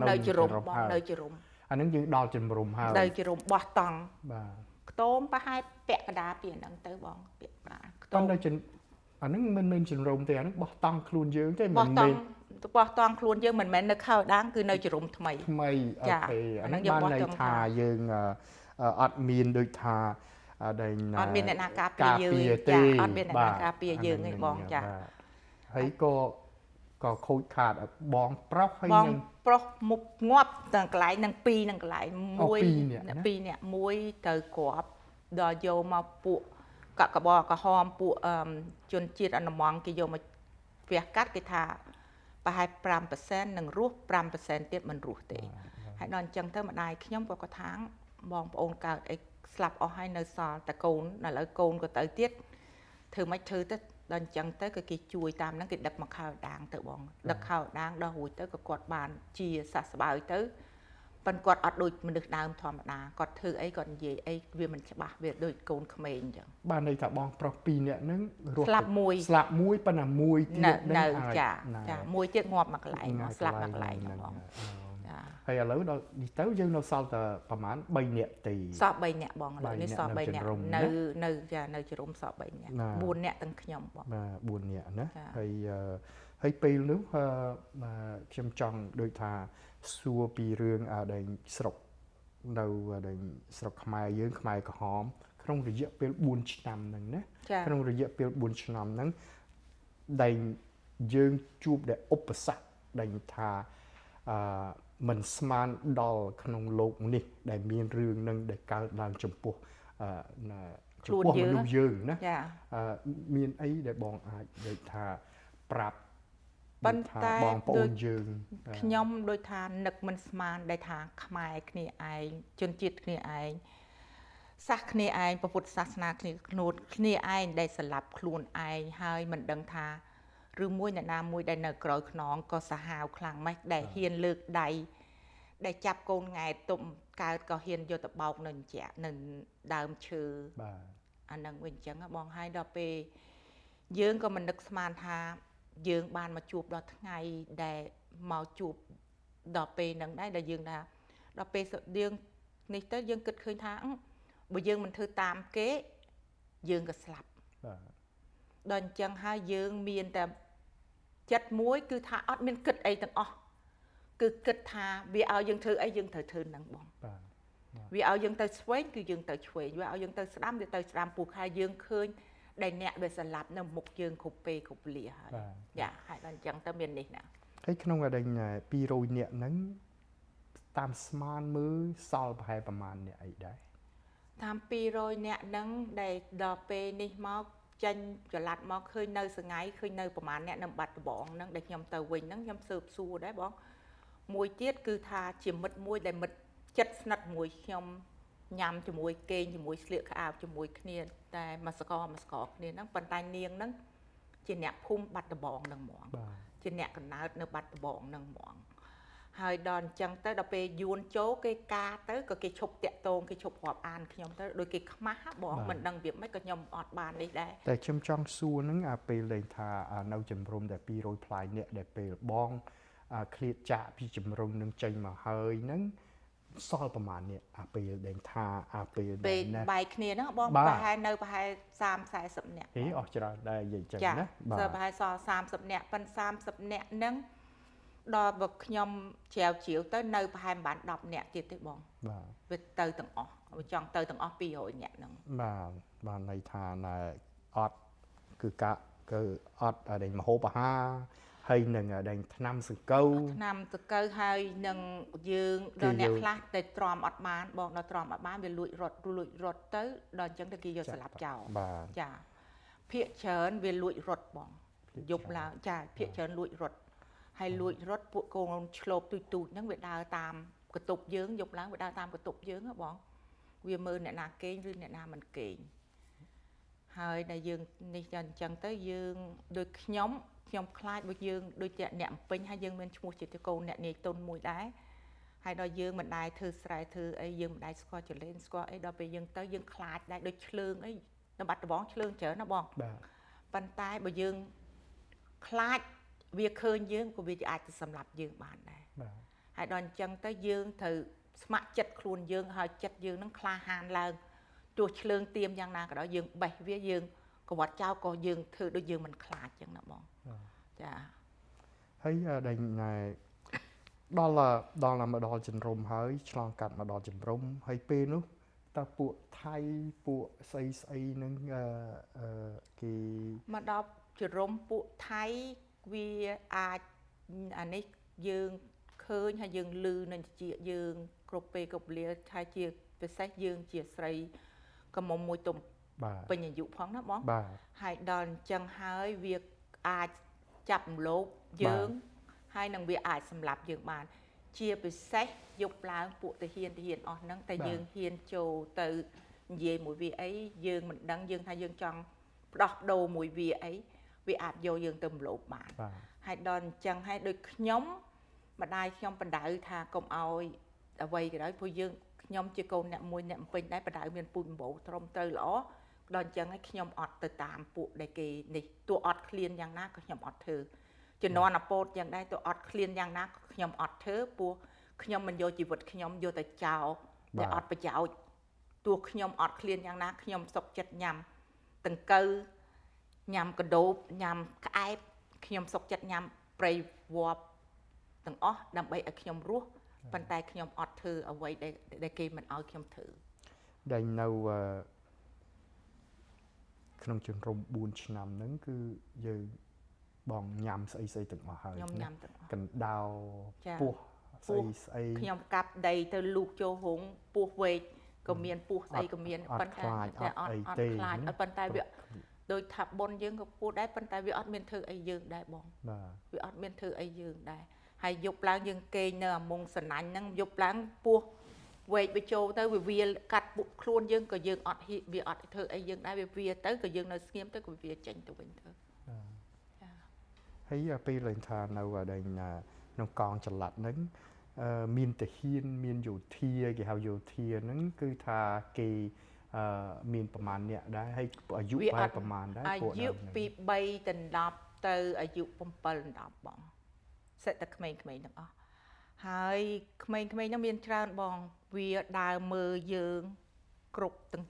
នៅជំរុំបងនៅជំរុំអាហ្នឹងយើងដល់ជំរុំហើយនៅជំរុំបោះតង់បាទខ្ទមប្រហែលពាក់កដាពីហ្នឹងទៅបងពាក់កដាខ្ទមនៅអាហ្នឹងមិនមែនជំរុំទេអាហ្នឹងបោះតង់ខ្លួនយើងទេមិនមែនបោះតង់ខ្លួនយើងមិនមែននៅខោដាងគឺនៅជំរុំថ្មីអូខេអាហ្នឹងបានន័យថាយើងអត់មានដូចថាអត់មានអ្នកណាការពារយើងចាអត់មានអ្នកណាការពារយើងទេបងចាហើយក៏ខូចខាតបងប្រុសហើយនឹងប្រុសមុខងាប់ទាំងកន្លែងនឹង2នឹងកន្លែងមួយ2នាក់មួយទៅក្របដល់យកមកពួកកកបក្រហមពួកជនជាតិអនុមង់គេយកមកវះកាត់គេថាប្រហែល 5% នឹងរស់ 5% ទៀតមិនរស់ទេហើយដល់អញ្ចឹងទៅម្ដាយខ្ញុំក៏គាត់ថាបងប្អូនកើតអីស្លាប់អស់ហើយនៅសល់តែកូនឥឡូវកូនក៏ទៅទៀតធ្វើមិនធ្វើទៅដល់អញ្ចឹងទៅក៏គេជួយតាមហ្នឹងគេដឹកមកខោដាងទៅបងដឹកខោដាងដល់រួចទៅក៏គាត់បានជាសះស្បើយទៅប៉ុន្តែគាត់អត់ដូចមនុស្សដើមធម្មតាគាត់ធ្វើអីគាត់និយាយអីវាមិនច្បាស់វាដូចកូនក្មេងអញ្ចឹងបានន័យថាបងប្រុស2នាក់ហ្នឹងរស់ស្លាប់មួយប៉ុន្តែមួយទៀតនៅចាមួយទៀតងាប់មកកន្លែងស្លាប់មកកន្លែងបងហើយឥឡូវដល់នេះទៅយើងនៅសល់តែប្រហែល3នាក់ទេសល់3នាក់បងឥឡូវនេះសល់3នាក់នៅចានៅជ្រុំសល់3នាក់4នាក់ទាំងខ្ញុំបងបាទ4នាក់ណាហើយពេលនោះខ្ញុំចង់ដូចថាសួរពីរឿងដែលស្រុកនៅដែលស្រុកខ្មែរយើងខ្មែរក្រហមក្នុងរយៈពេល4ឆ្នាំហ្នឹងណាក្នុងរយៈពេល4ឆ្នាំហ្នឹងដែលយើងជួបតែឧបសគ្គដែលថាមិនស្មានដល់ក្នុងโลกនេះដែលមានរឿងនឹងដែលកើតឡើងចំពោះមនុស្សយើងណាមានអីដែលបងអាចនិយាយថាប្រាប់ប៉ុន្តែបងប្អូនយើងខ្ញុំដូចថានឹកមិនស្មានដែលថាខ្មែរគ្នាឯងជនជាតិគ្នាឯង សាសគ្នាឯងពុទ្ធសាសនាគ្នាឯងដែលស្លាប់ខ្លួនឯងហើយមិនដឹងថាឬមួយអ្នកណាមួយដែលនៅក្រោយខ្នងក៏សាហាវខ្លាំងម៉េចដែលហ៊ានលើកដៃដែលចាប់កូនង៉ែទុំកើតក៏ហ៊ានយកទៅបោកនៅជានៅដើមឈើបាទអានឹងវិញអញ្ចឹងបងហើយដល់ពេលយើងក៏មិននឹកស្មានថាយើងបានមកជួបដល់ថ្ងៃដែលមកជួបដល់ពេលហ្នឹងដែរដែលយើងថាដល់ពេលយើងនេះទៅយើងគិតឃើញថាបើយើងមិនធ្វើតាមគេយើងក៏ស្លាប់បាទដល់អញ្ចឹងហើយយើងមានតែចិត្តមួយគឺថាអត់មានគិតអីទាំងអស់គឺគិតថាវាឲ្យយើងធ្វើអីយើងត្រូវធ្វើហ្នឹងបងបាទវាឲ្យយើងទៅឆ្វេងគឺយើងទៅឆ្វេងវាឲ្យយើងទៅស្ដាំវាទៅស្ដាំពួកខាយើងឃើញដែលអ្នកវាស្លាប់នៅមុខយើងគ្រប់ពេលគ្រប់វេលាហើយយ៉ាហើយដល់អញ្ចឹងទៅមាននេះណាហើយក្នុងអី200នាក់ហ្នឹងតាមស្មានមើលសល់ប្រហែលប្រមាណអ្នកអីដែរតាម200នាក់ហ្នឹងដែលដល់ពេលនេះមកចាញ់ចល័តមកឃើញនៅសងៃឃើញនៅប្រមាណអ្នកនៅបាត់ដំបងហ្នឹងដែលខ្ញុំទៅវិញហ្នឹងខ្ញុំស៊ើបសួរដែរបងមួយទៀតគឺថាជាមិត្តមួយដែលមិត្តចិត្តស្និទ្ធមួយខ្ញុំញ៉ាំជាមួយគេងជាមួយស្លៀកក្អាវជាមួយគ្នាតែមួយសកលគ្នាហ្នឹងប៉ុន្តែនាងហ្នឹងជាអ្នកភូមិបាត់ដំបងហ្នឹងហ្មងជាអ្នកកំណើតនៅបាត់ដំបងហ្នឹងហ្មងហើយដល់អញ្ចឹងទៅដល់ពេលយួនចូលគេកាទៅក៏គេឈប់តាក់ទងគេឈប់រាប់អានខ្ញុំទៅដោយគេខ្មាស់បងមិនដឹងវាមិនក៏ខ្ញុំអត់បាននេះដែរតែខ្ញុំចង់សួរហ្នឹងពេលលេងថានៅជំរុំតែ200ផ្លាយអ្នកដែលពេលបងឃ្លាតចាក់ពីជំរុំនឹងចេញមកហើយហ្នឹងសល់ប្រមាណនេះពេលដែលថាពេលណាបែកគ្នាហ្នឹងបងប្រហែលនៅប្រហែល30-40នាក់អស់ច្រើនដែរនិយាយចឹងណាបាទប្រហែលសល់30នាក់ប៉ុន្តែ30នាក់ហ្នឹងដល់បើខ្ញុំជ្រាវជ្រាវទៅនៅប្រហែលបាន10នាក់ទៀតទេបងបាទវាទៅទាំងអស់ចង់ទៅទាំងអស់200នាក់ហ្នឹងបាទបានន័យថាណែអត់គឺអត់ដែលមហោបអាហារហើយនឹងដែលឆ្នាំសង្កូវហើយនឹងយើងដល់អ្នកខ្លះតែទ្រាំអត់បានបងដល់ទ្រាំអត់បានវាលួចរត់ទៅដល់អញ្ចឹងទៅគេយកស្លាប់ចោលចាភាកច្រើនវាលួចរត់បងយប់ឡើងចាភាកច្រើនលួចរត់ហើយលួចរត់ពួកកូនឆ្លូបទូចហ្នឹងវាដើរតាមកតុបយើងយប់ឡើងវាដើរតាមកតុបយើងហ៎បងវាមើលអ្នកណាគេងឬអ្នកណាមិនគេងហើយដែលយើងនេះអញ្ចឹងទៅយើងដូចខ្ញុំខ្លាចបើយើងដូចជាអ្នកអំពេញហើយយើងមានឈ្មោះជាកូនអ្នកនាយតុនមួយដែរហើយដល់យើងមិនដែរធ្វើស្រែធ្វើអីយើងមិនដែរស្គាល់ចលេនស្គាល់អីដល់ពេលយើងទៅយើងខ្លាចដែរដូចឆ្លើងអីនៅបាត់ដំបងឆ្លើងច្រើនណាបងបាទប៉ុន្តែបើយើងខ្លាចវាឃើញយើងក៏វាអាចទៅសម្លាប់យើងបានដែរបាទហើយដល់អញ្ចឹងទៅយើងត្រូវស្ម័គ្រចិត្តខ្លួនយើងហើយចិត្តយើងនឹងក្លាហានឡើងទោះឆ្លើងទៀមយ៉ាងណាក៏ដោយយើងបេះវាយើងក៏វត្តចោលក៏យើងធ្វើដូចយើងមិនខ្លាចអញ្ចឹងណាបងចាហើយដែលដល់មកដល់ជំរុំហើយឆ្លងកាត់មកដល់ជំរុំហើយពេលនោះតើពួកថៃពួកស្អីនឹងគេមកដល់ជំរុំពួកថៃវាអាចអានេះយើងឃើញហើយយើងឮនឹងជាយើងគ្រប់ពេលគ្រប់វេលាថាជាពិសេសយើងជាស្រីកំមុំមួយទុំពេញអាយុផងណាបងហើយដល់អញ្ចឹងហើយវាអាចចាប់រំលោភយើងហើយនឹងវាអាចសម្លាប់យើងបានជាពិសេសយប់ឡើងពួកទាហានអស់ហ្នឹងតែយើងហ៊ានចូលទៅនិយាយមួយវាអីយើងមិនដឹងយើងថាយើងចង់ផ្ដោះដូរមួយវាអីវាអាចយកយើងទៅរំលោភបានហើយដល់អញ្ចឹងហើយដូចខ្ញុំម្ដាយខ្ញុំបណ្ដៅថាកុំឲ្យអ្វីក៏ដោយព្រោះខ្ញុំជាកូនអ្នកមួយអ្នកពេញដែរបដៅមានពូជម្បោត្រឹមត្រូវល្អដល់អញ្ចឹងហើយខ្ញុំអត់ទៅតាមពួកដែលគេនេះទោះអត់ឃ្លានយ៉ាងណាក៏ខ្ញុំអត់ធ្វើជំនាន់អពតយ៉ាងដែរទោះអត់ឃ្លានយ៉ាងណាក៏ខ្ញុំអត់ធ្វើព្រោះខ្ញុំមិនយកជីវិតខ្ញុំយកទៅចោលតែអត់ប្រយោជន៍ទោះខ្ញុំអត់ឃ្លានយ៉ាងណាខ្ញុំសុខចិត្តញ៉ាំដង្កូវញ៉ាំកដោបញ៉ាំក្អែបខ្ញុំសុខចិត្តញ៉ាំព្រៃវ័បទាំងអស់ដើម្បីឲ្យខ្ញុំរស់ប៉ុន្តែខ្ញុំអត់ធ្វើអ្វីដែលគេមិនឲ្យខ្ញុំធ្វើដែលនៅក្នុងជំរំ4ឆ្នាំហ្នឹងគឺយើងបងញ៉ាំស្អីទាំងអស់ហើយខ្ញុំញ៉ាំទាំងអស់កណ្ដោពោះស្អីខ្ញុំកាប់ដីទៅលូកចូលហងពោះវែកក៏មានពោះស្អីក៏មានប៉ុន្តែអត់ខ្លាចប៉ុន្តែវាដោយថាប៉ុនយើងក៏ពោះដែរប៉ុន្តែវាអត់មានធ្វើអីយើងដែរបងវាអត់មានធ្វើអីយើងដែរហើយយប់ឡើងយើងគេងនៅអាមុងសណាញ់ហ្នឹងយប់ឡើងពោះ វេកវាចូលទៅវាកាត់ពុកខ្លួនយើងក៏យើងអត់វាអត់ធ្វើអីយើងដែរវាទៅក៏យើងនៅស្ងៀមទៅក៏វាចេញទៅវិញទៅចា ហើយពេលលេងថានៅដែលក្នុងកងចល័តហ្នឹងមានតាហ៊ានមានយោធាគេហៅយោធាហ្នឹងគឺថាគេមានប្រមាណអ្នកដែរហើយអាយុបែបប្រមាណដែរអាយុពី3ដល់10ទៅអាយុ7ដល់10បងសិតតែក្មេងៗទាំងអស់ហើយក្មេងៗហ្នឹងមានច្រើនបងវាដើរមើលយើងគ្រប់ទាំង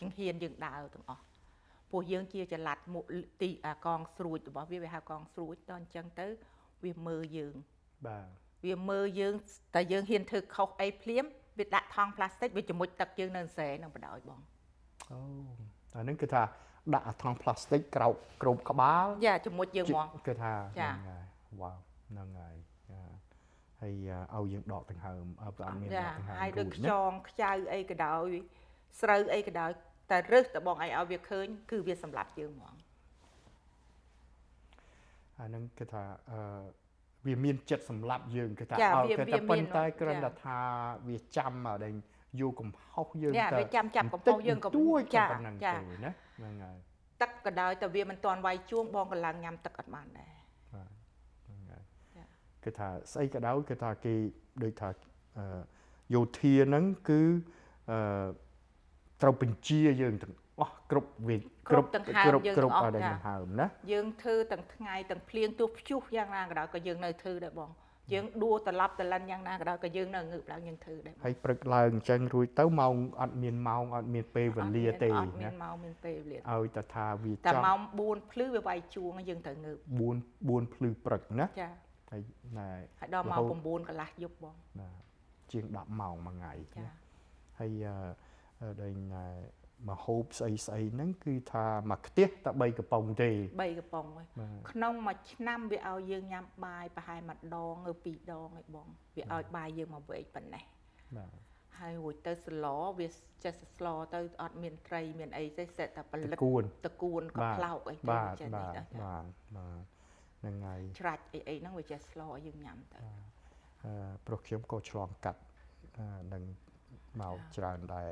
ចង្ហៀនយើងដើរទាំងអស់ព្រោះយើងជាចល័តទីកងស្រួចរបស់វាហៅកងស្រួចដល់អញ្ចឹងទៅវាមើលយើងបាទវាមើលយើងតែយើងហ៊ានធ្វើខុសអីភ្លាមវាដាក់ថង់ផ្លាស្ទិកវាជាមួយទឹកយើងនៅស្រែនឹងបដ ாய் បងអូអាហ្នឹងគឺថាដាក់អាថង់ផ្លាស្ទិកក្រោបគ្រប់ក្បាលយ៉ាជាមួយយើងហ្មងគឺថាហ្នឹងហើយវ៉ាវហ្នឹងហើយហើយឲ្យយើងដកដង្ហើមអត់មានដកដង្ហើមហើយដូចខ្យងខ្ចៅអីក៏ដោយស្រូវអីក៏ដោយតែរឹសតបងឲ្យវាឃើញគឺវាសម្លាប់យើងហ្មងអាហ្នឹងគឺថាវាមានចិត្តសម្លាប់យើងគឺថាឲ្យគេតែប៉ុន្តែគ្រាន់តែថាវាចាំឲ្យតែយកកំហុសយើងទៅវាចាំកំហុសយើងក៏ចាប៉ុណ្ណឹងទៅណាហ្នឹងហើយទឹកក៏ដោយតែវាមិនទាន់វាយជួងបងក៏ឡើងញ៉ាំទឹកអត់បានដែរបាទហ្នឹងហើយគឺថាស្អីក៏ដោយគឺថាគេដូចថាយោធាហ្នឹងគឺត្រូវបញ្ជាយើងទាំងអស់គ្រប់វិញគ្រប់ទាំងហើមយើងគ្រប់អត់ទាំងហើមណាយើងធ្វើទាំងថ្ងៃទាំងភ្លៀងទោះព្យុះយ៉ាងណាក៏ដោយក៏យើងនៅធ្វើដែរបងយើងដួលត្រឡប់ត្រឡិនយ៉ាងណាក៏ដោយក៏យើងនៅងើបឡើងយើងធ្វើដែរហើយព្រឹកឡើងអញ្ចឹងរួចទៅម៉ោងអត់មានម៉ោងអត់មានពេលវេលាទេអត់មានម៉ោងមានពេលវេលាឲ្យតែថាវាតែម៉ោង4ភ្លឺវាវាយជួងយើងត្រូវងើប4ភ្លឺព្រឹកណាចាហើយណែហើយដល់ម៉ោង9កន្លះយប់បងណាជាង10ម៉ោងមួយថ្ងៃចាហើយដល់មហូបស្អីហ្នឹងគឺថាមួយខ្ទះតែ3កំប៉ុងទេ3កំប៉ុងហ្នឹងក្នុងមួយឆ្នាំវាឲ្យយើងញ៉ាំបាយប្រហែល1ដងឬ2ដងឯងបងវាឲ្យបាយយើងមកវែកប៉ុណ្ណេះបាទហើយរួចទៅស្លវាចេះស្លទៅអត់មានត្រីមានអីទេសេតតែផលិតតគួនក៏ផ្លោកអីទៅចេះនេះបាទហ្នឹងហើយច្រាច់អីហ្នឹងវាចេះស្លឲ្យយើងញ៉ាំទៅប្រុសខ្ញុំក៏ឆ្លងកាត់នឹងមកច្រើនដែរ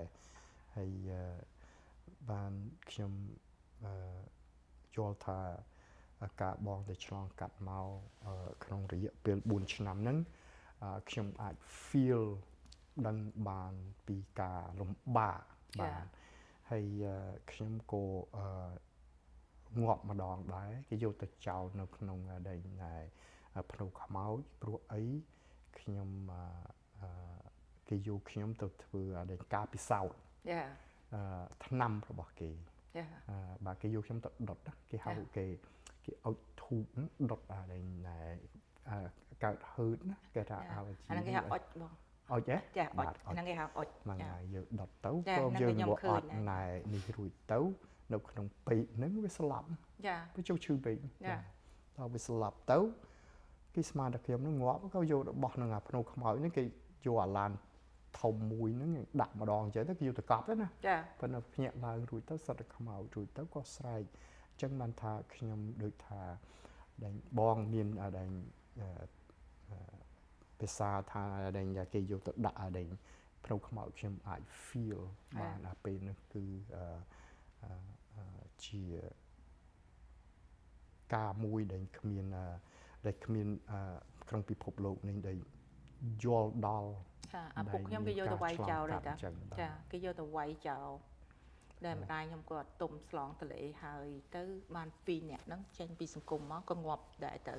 ហើយបានខ្ញុំយល់ថាការបងដែលឆ្លងកាត់មកក្នុងរយៈពេល4ឆ្នាំហ្នឹងខ្ញុំអាច feel ដឹងបានពីការលំបាកបាទហើយខ្ញុំក៏ងាប់ម្ដងដែរគេយកទៅចោលនៅក្នុងដែនភ្នៅខ្មោចព្រោះអីខ្ញុំគេយកខ្ញុំទៅធ្វើដែនការពិសោធន៍ថ្នាំរបស់គេបាទគេយកខ្ញុំទៅដុតគេហៅគេឲ្យធូបដុតដែនកើតហឺតណាគេថាអាហ្នឹងគេហៅអុចបងអុចចាអុចហ្នឹងគេហៅអុចមួយថ្ងៃយើងដុតទៅព្រមយើងមកអត់ណែនេះរួចទៅនៅក្នុងពេកហ្នឹងវាស្លាប់ចាវាចូលឈឺពេកដល់វាស្លាប់ទៅគេស្មានតែខ្ញុំនឹងងាប់ក៏យករបស់នឹងអាភ្នៅខ្មោចហ្នឹងគេយកអាឡានធំមួយហ្នឹងដាក់ម្ដងអញ្ចឹងទៅគេយកទៅកប់ទៅណាចាប៉ុន្តែភ្ញាក់ឡើងរួចទៅសិតតែខ្មោចរួចទៅក៏ស្រែកអញ្ចឹងបានថាខ្ញុំដូចថាដែលបងមានដែលភាសាថាដែលគេយកទៅដាក់ដែលភ្នៅខ្មោចខ្ញុំអាច feel បានដល់ពេលនោះគឺជាការមួយដែលគ្មានក្នុងពិភពលោកនេះដែលយល់ដល់អាពុកខ្ញុំគេយកទៅវាយចោលទេតាចាគេយកទៅវាយចោលដែលម្ដាយខ្ញុំគាត់ទុំស្លងទលេហើយទៅបាន2នាក់ហ្នឹងចេញពីសង្គមមកក៏ងាប់ដែរទៅ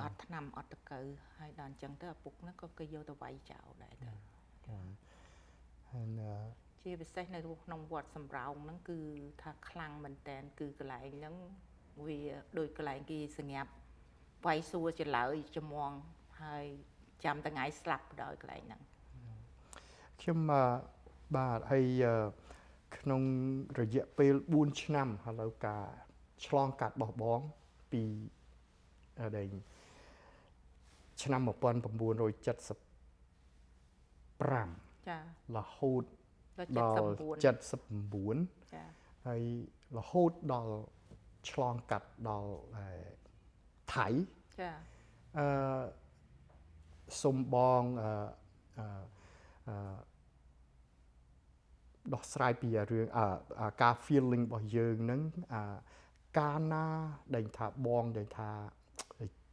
អត់ឆ្នាំអត់តកៅហើយដល់អញ្ចឹងទៅអាពុកហ្នឹងក៏គេយកទៅវាយចោលដែរទៅហើយជាពិសេសនៅក្នុងវត្តសំរោងហ្នឹងគឺថាខ្លាំងមែនតែនគឺកន្លែងហ្នឹងវាដូចកន្លែងគេសងាប់វាយសួរច្លើយច្មងហើយចាំថ្ងៃស្លាប់ដល់កន្លែងហ្នឹងខ្ញុំបាទហើយក្នុងរយៈពេល4ឆ្នាំឥឡូវការឆ្លងកាត់បោះបង់ពីដែលឆ្នាំ1975ចារហូតដល់79ចាហើយរហូតដល់ឆ្លងកាត់ដល់ថៃចាសុំបង ដោះស្រាយពីរឿងការ feeling របស់យើងហ្នឹងកាលណាដែលថាបងដែលថា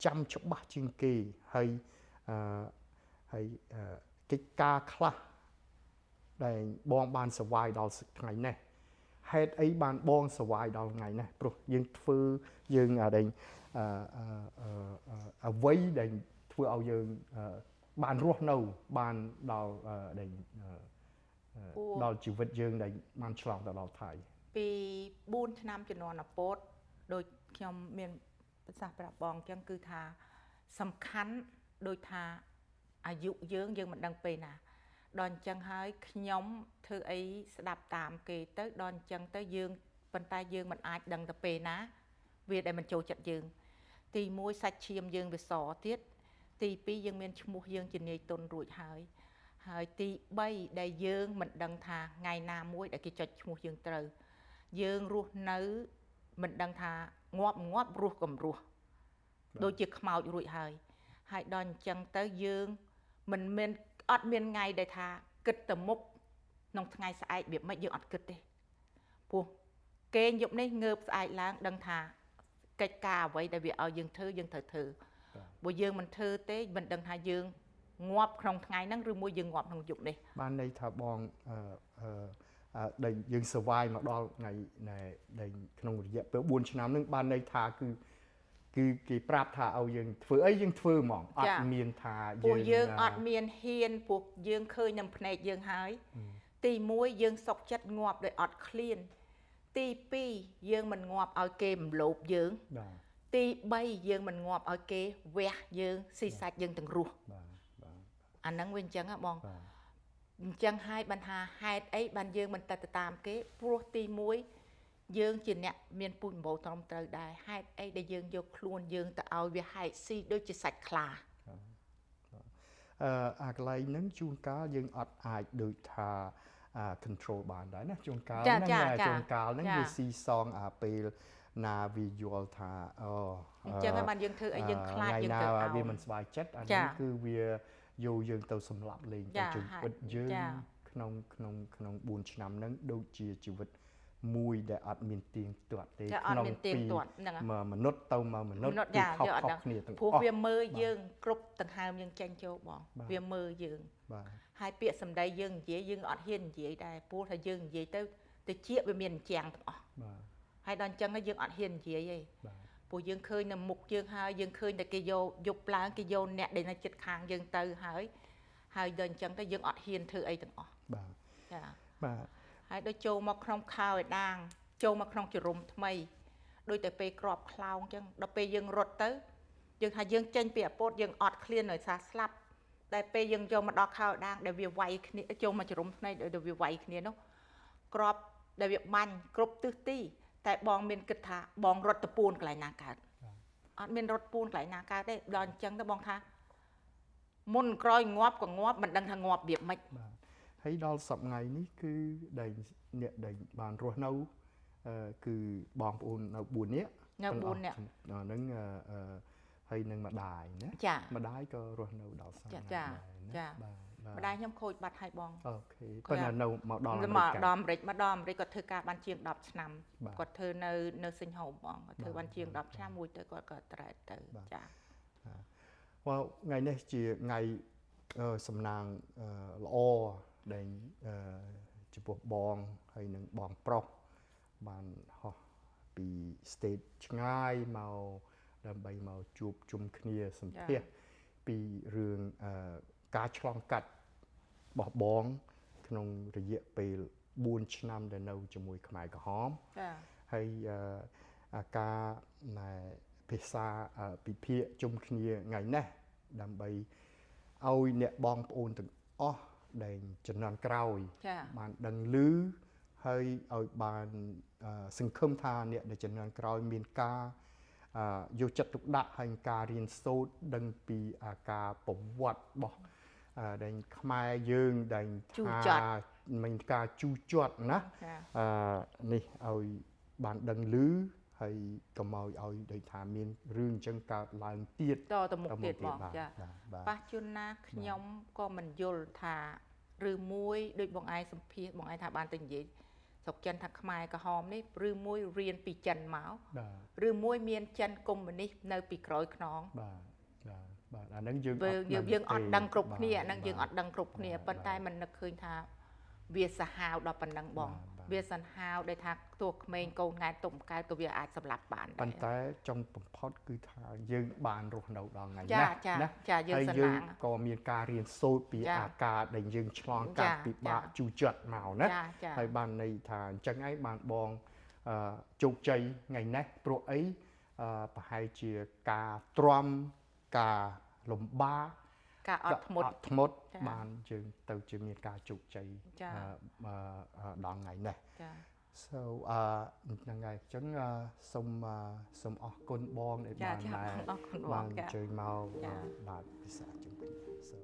ចាំច្បាស់ជាងគេហើយកិច្ចការខ្លះដែលបងបានសវាយដល់ថ្ងៃនេះហេតុអីបានបងសវាយដល់ថ្ងៃនេះព្រោះយើងធ្វើយើងអ្វីដែលធ្វើឲ្យយើងបានរស់នៅបានដល់ដល់ជីវិតយើងដែលបានឆ្លងទៅដល់ថៃពី4ឆ្នាំជំនាន់ឪពុកដូចខ្ញុំមានប្រសាសន៍ប្រាប់បងអញ្ចឹងគឺថាសំខាន់ដូចថាអាយុយើងមិនដឹងពេលណាដល់អញ្ចឹងហើយខ្ញុំធ្វើអីស្ដាប់តាមគេទៅដល់អញ្ចឹងទៅយើងប៉ុន្តែយើងមិនអាចដឹងទៅពេលណាវាដែលមិនចូលចិត្តយើងទី1សាច់ឈាមយើងវាសទៀតទី2យើងមានឈ្មោះយើងជានាយទុនរួចហើយទី3ដែលយើងមិនដឹងថាថ្ងៃណាមួយដែលគេចុចឈ្មោះយើងត្រូវយើងរស់នៅមិនដឹងថាងាប់រស់កំរស់ដូចជាខ្មោចរួចហើយដល់អញ្ចឹងទៅយើងមិនមានអត់មានថ្ងៃដែលថាគិតទៅមុខក្នុងថ្ងៃស្អែកវាមិនយើងអត់គិតទេព្រោះគេយប់នេះងើបស្អែកឡើងដឹងថាកិច្ចការអ្វីដែលវាឲ្យយើងធ្វើយើងត្រូវធ្វើបើយើងមិនធ្វើទេមិនដឹងថាយើងងាប់ក្នុងថ្ងៃហ្នឹងឬមួយយើងងាប់ក្នុងយប់នេះបានន័យថាបងដែលយើង survive មកដល់ថ្ងៃដែលក្នុងរយៈពេល4ឆ្នាំហ្នឹងបានន័យថាគឺគេប្រាប់ថាឲ្យយើងធ្វើអីយើងធ្វើហ្មងអត់មានថាយើងអត់មានហ៊ានពួកយើងឃើញនឹងភ្នែកយើងហើយទី1យើងសុកចិត្តងាប់ដោយអត់ឃ្លានទី2យើងមិនងាប់ឲ្យគេរំលោភយើងទី3យើងមិនងាប់ឲ្យគេវះយើងស៊ីសាច់យើងទាំងរស់អាហ្នឹងវាអញ្ចឹងហ៎បងអញ្ចឹងហើយបានថាហេតុអីបានយើងមិនទៅតាមគេព្រោះទី1យើងជាអ្នកមានពូជម្បូរត្រឹមត្រូវដែរហេតុអីដែលយើងយកខ្លួនយើងទៅឲ្យវាហែកស៊ីដូចជាសាច់ខ្លាអាកន្លែងហ្នឹងជួនកាលយើងអត់អាចដូចថា control បានដែរណាជួនកាលហ្នឹងវាស៊ីសងពេលណាវាយល់ថាអញ្ចឹងហើយបានយើងធ្វើឲ្យយើងខ្លាចយើងទៅឲ្យវាមិនស្បាយចិត្តអានេះគឺវាយកយើងទៅសម្លាប់លេងទៅជីវិតយើងក្នុង4ឆ្នាំហ្នឹងដូចជាជីវិតមួយដែលអត់មានទៀងទាត់ទេក្នុងពីមនុស្សទៅមកមនុស្សគឺខុសគ្នាទាំងអស់ព្រោះវាមើលយើងគ្រប់ដង្ហើមយើងចេញចូលបងវាមើលយើងហើយពាក្យសម្ដីយើងនិយាយយើងអត់ហ៊ាននិយាយដែរព្រោះថាយើងនិយាយទៅជាវាមានអញ្ចាំងទាំងអស់ហើយដល់អញ្ចឹងយើងអត់ហ៊ាននិយាយទេព្រោះយើងឃើញនៅមុខយើងហើយយើងឃើញតែគេយកយប់ឡើងគេយកអ្នកដែលនៅជិតខាងយើងទៅហើយដល់អញ្ចឹងទៅយើងអត់ហ៊ានធ្វើអីទាំងអស់បាទហើយដូចចូលមកក្នុងខោឯដាងចូលមកក្នុងជ្រុំថ្មីដូចតែពេលក្របខ្លោងអញ្ចឹងដល់ពេលយើងរត់ទៅយើងថាយើងចេញពីអាពតយើងអត់ឃ្លានដោយសារស្លាប់តែពេលយើងចូលមកដល់ខោឯដាងដែលវាវាយគ្នាចូលមកជ្រុំថ្មីដែលវាវាយគ្នានោះក្របដែលវាបាញ់គ្រប់ទិសទីតែបងមានគិតថាបងរត់ទៅពួនកន្លែងណាកើតអត់មានរត់ពួនកន្លែងណាកើតទេដល់អញ្ចឹងទៅបងថាមុនក្រោយងាប់ក៏ងាប់មិនដឹងថាងាប់វាមិនហើយដល់សប្តាហ៍ថ្ងៃនេះគឺដែលអ្នកដែលបានរស់នៅគឺបងប្អូននៅ4នាក់ហ្នឹងហើយនឹងម្ដាយណាម្ដាយក៏រស់នៅដល់សប្តាហ៍ចាម្ដាយខ្ញុំខូចបាត់ហើយបងអូខេប៉ុន្តែនៅមកដល់អាមេរិកគាត់ធ្វើការបានជាង10ឆ្នាំគាត់ធ្វើនៅសិង្ហបុរីបងគាត់ធ្វើបានជាង10ឆ្នាំមួយទៅគាត់ក៏ត្រែកទៅចាថ្ងៃនេះជាថ្ងៃសំណាងល្អដែលចំពោះបងហើយនឹងបងប្រុសបានហោះពី state ឆ្ងាយមកដើម្បីមកជួបជុំគ្នាសម្ភាសពីរឿងការឆ្លងកាត់របស់បងក្នុងរយៈពេល4ឆ្នាំដែលនៅជាមួយខ្មែរក្រហមហើយការភាសាពិភាក្សាជុំគ្នាថ្ងៃនេះដើម្បីឲ្យអ្នកបងប្អូនទាំងអស់ដែលជំនាន់ក្រោយបានដឹងឮហើយឲ្យបានសង្ឃឹមថាអ្នកដែលជំនាន់ក្រោយមានការយកចិត្តទុកដាក់ហើយការរៀនសូត្រដឹងពីការប្រវត្តិរបស់ដែលខ្មែរយើងដែលថាមានការជូរចត់ណានេះឲ្យបានដឹងឮហើយកុំឲ្យដូចថាមានរឿងអញ្ចឹងកើតឡើងទៀតតទៅមុខទៀតបងចាប៉ះជួនណាខ្ញុំក៏មិនយល់ថា ឬមួយដូចបងឯងសម្ភាសបងឯងថាបានទៅនិយាយស្រុកចិនថាខ្មែរក្រហមនេះឬមួយរៀនពីចិនមកឬមួយមានចិនកុម្មុយនីសនៅពីក្រោយខ្នងបាទអានឹងយើងអត់ដឹងគ្រប់គ្នាអានឹងយើងអត់ដឹងគ្រប់គ្នាប៉ុន្តែมันនឹកឃើញថាវាសាហាវដល់ប៉ុណ្ណឹងបងវាសាហាវដែលថាទោះក្មេងកូនង៉ែទុំកែក៏វាអាចសម្លាប់បានដែរប៉ុន្តែចុងបំផុតគឺថាយើងបានរស់នៅដល់ថ្ងៃនេះចាយើងសន្លងក៏មានការរៀនសូត្រពីអាការដែលយើងឆ្លងកាត់ពិបាកជូរចិត្តមកណាហើយបានន័យថាអញ្ចឹងឯងបានបងជោគជ័យថ្ងៃនេះព្រោះអីប្រហែលជាការទ្រាំការលំបាកការអត់ធ្មត់បានយើងទៅជាមានការជោគជ័យដល់ថ្ងៃនេះចា so ហ្នឹងហើយអញ្ចឹងសូមអរគុណបងដែលបានអញ្ជើញមកបាទពិសាជុំគ្នា so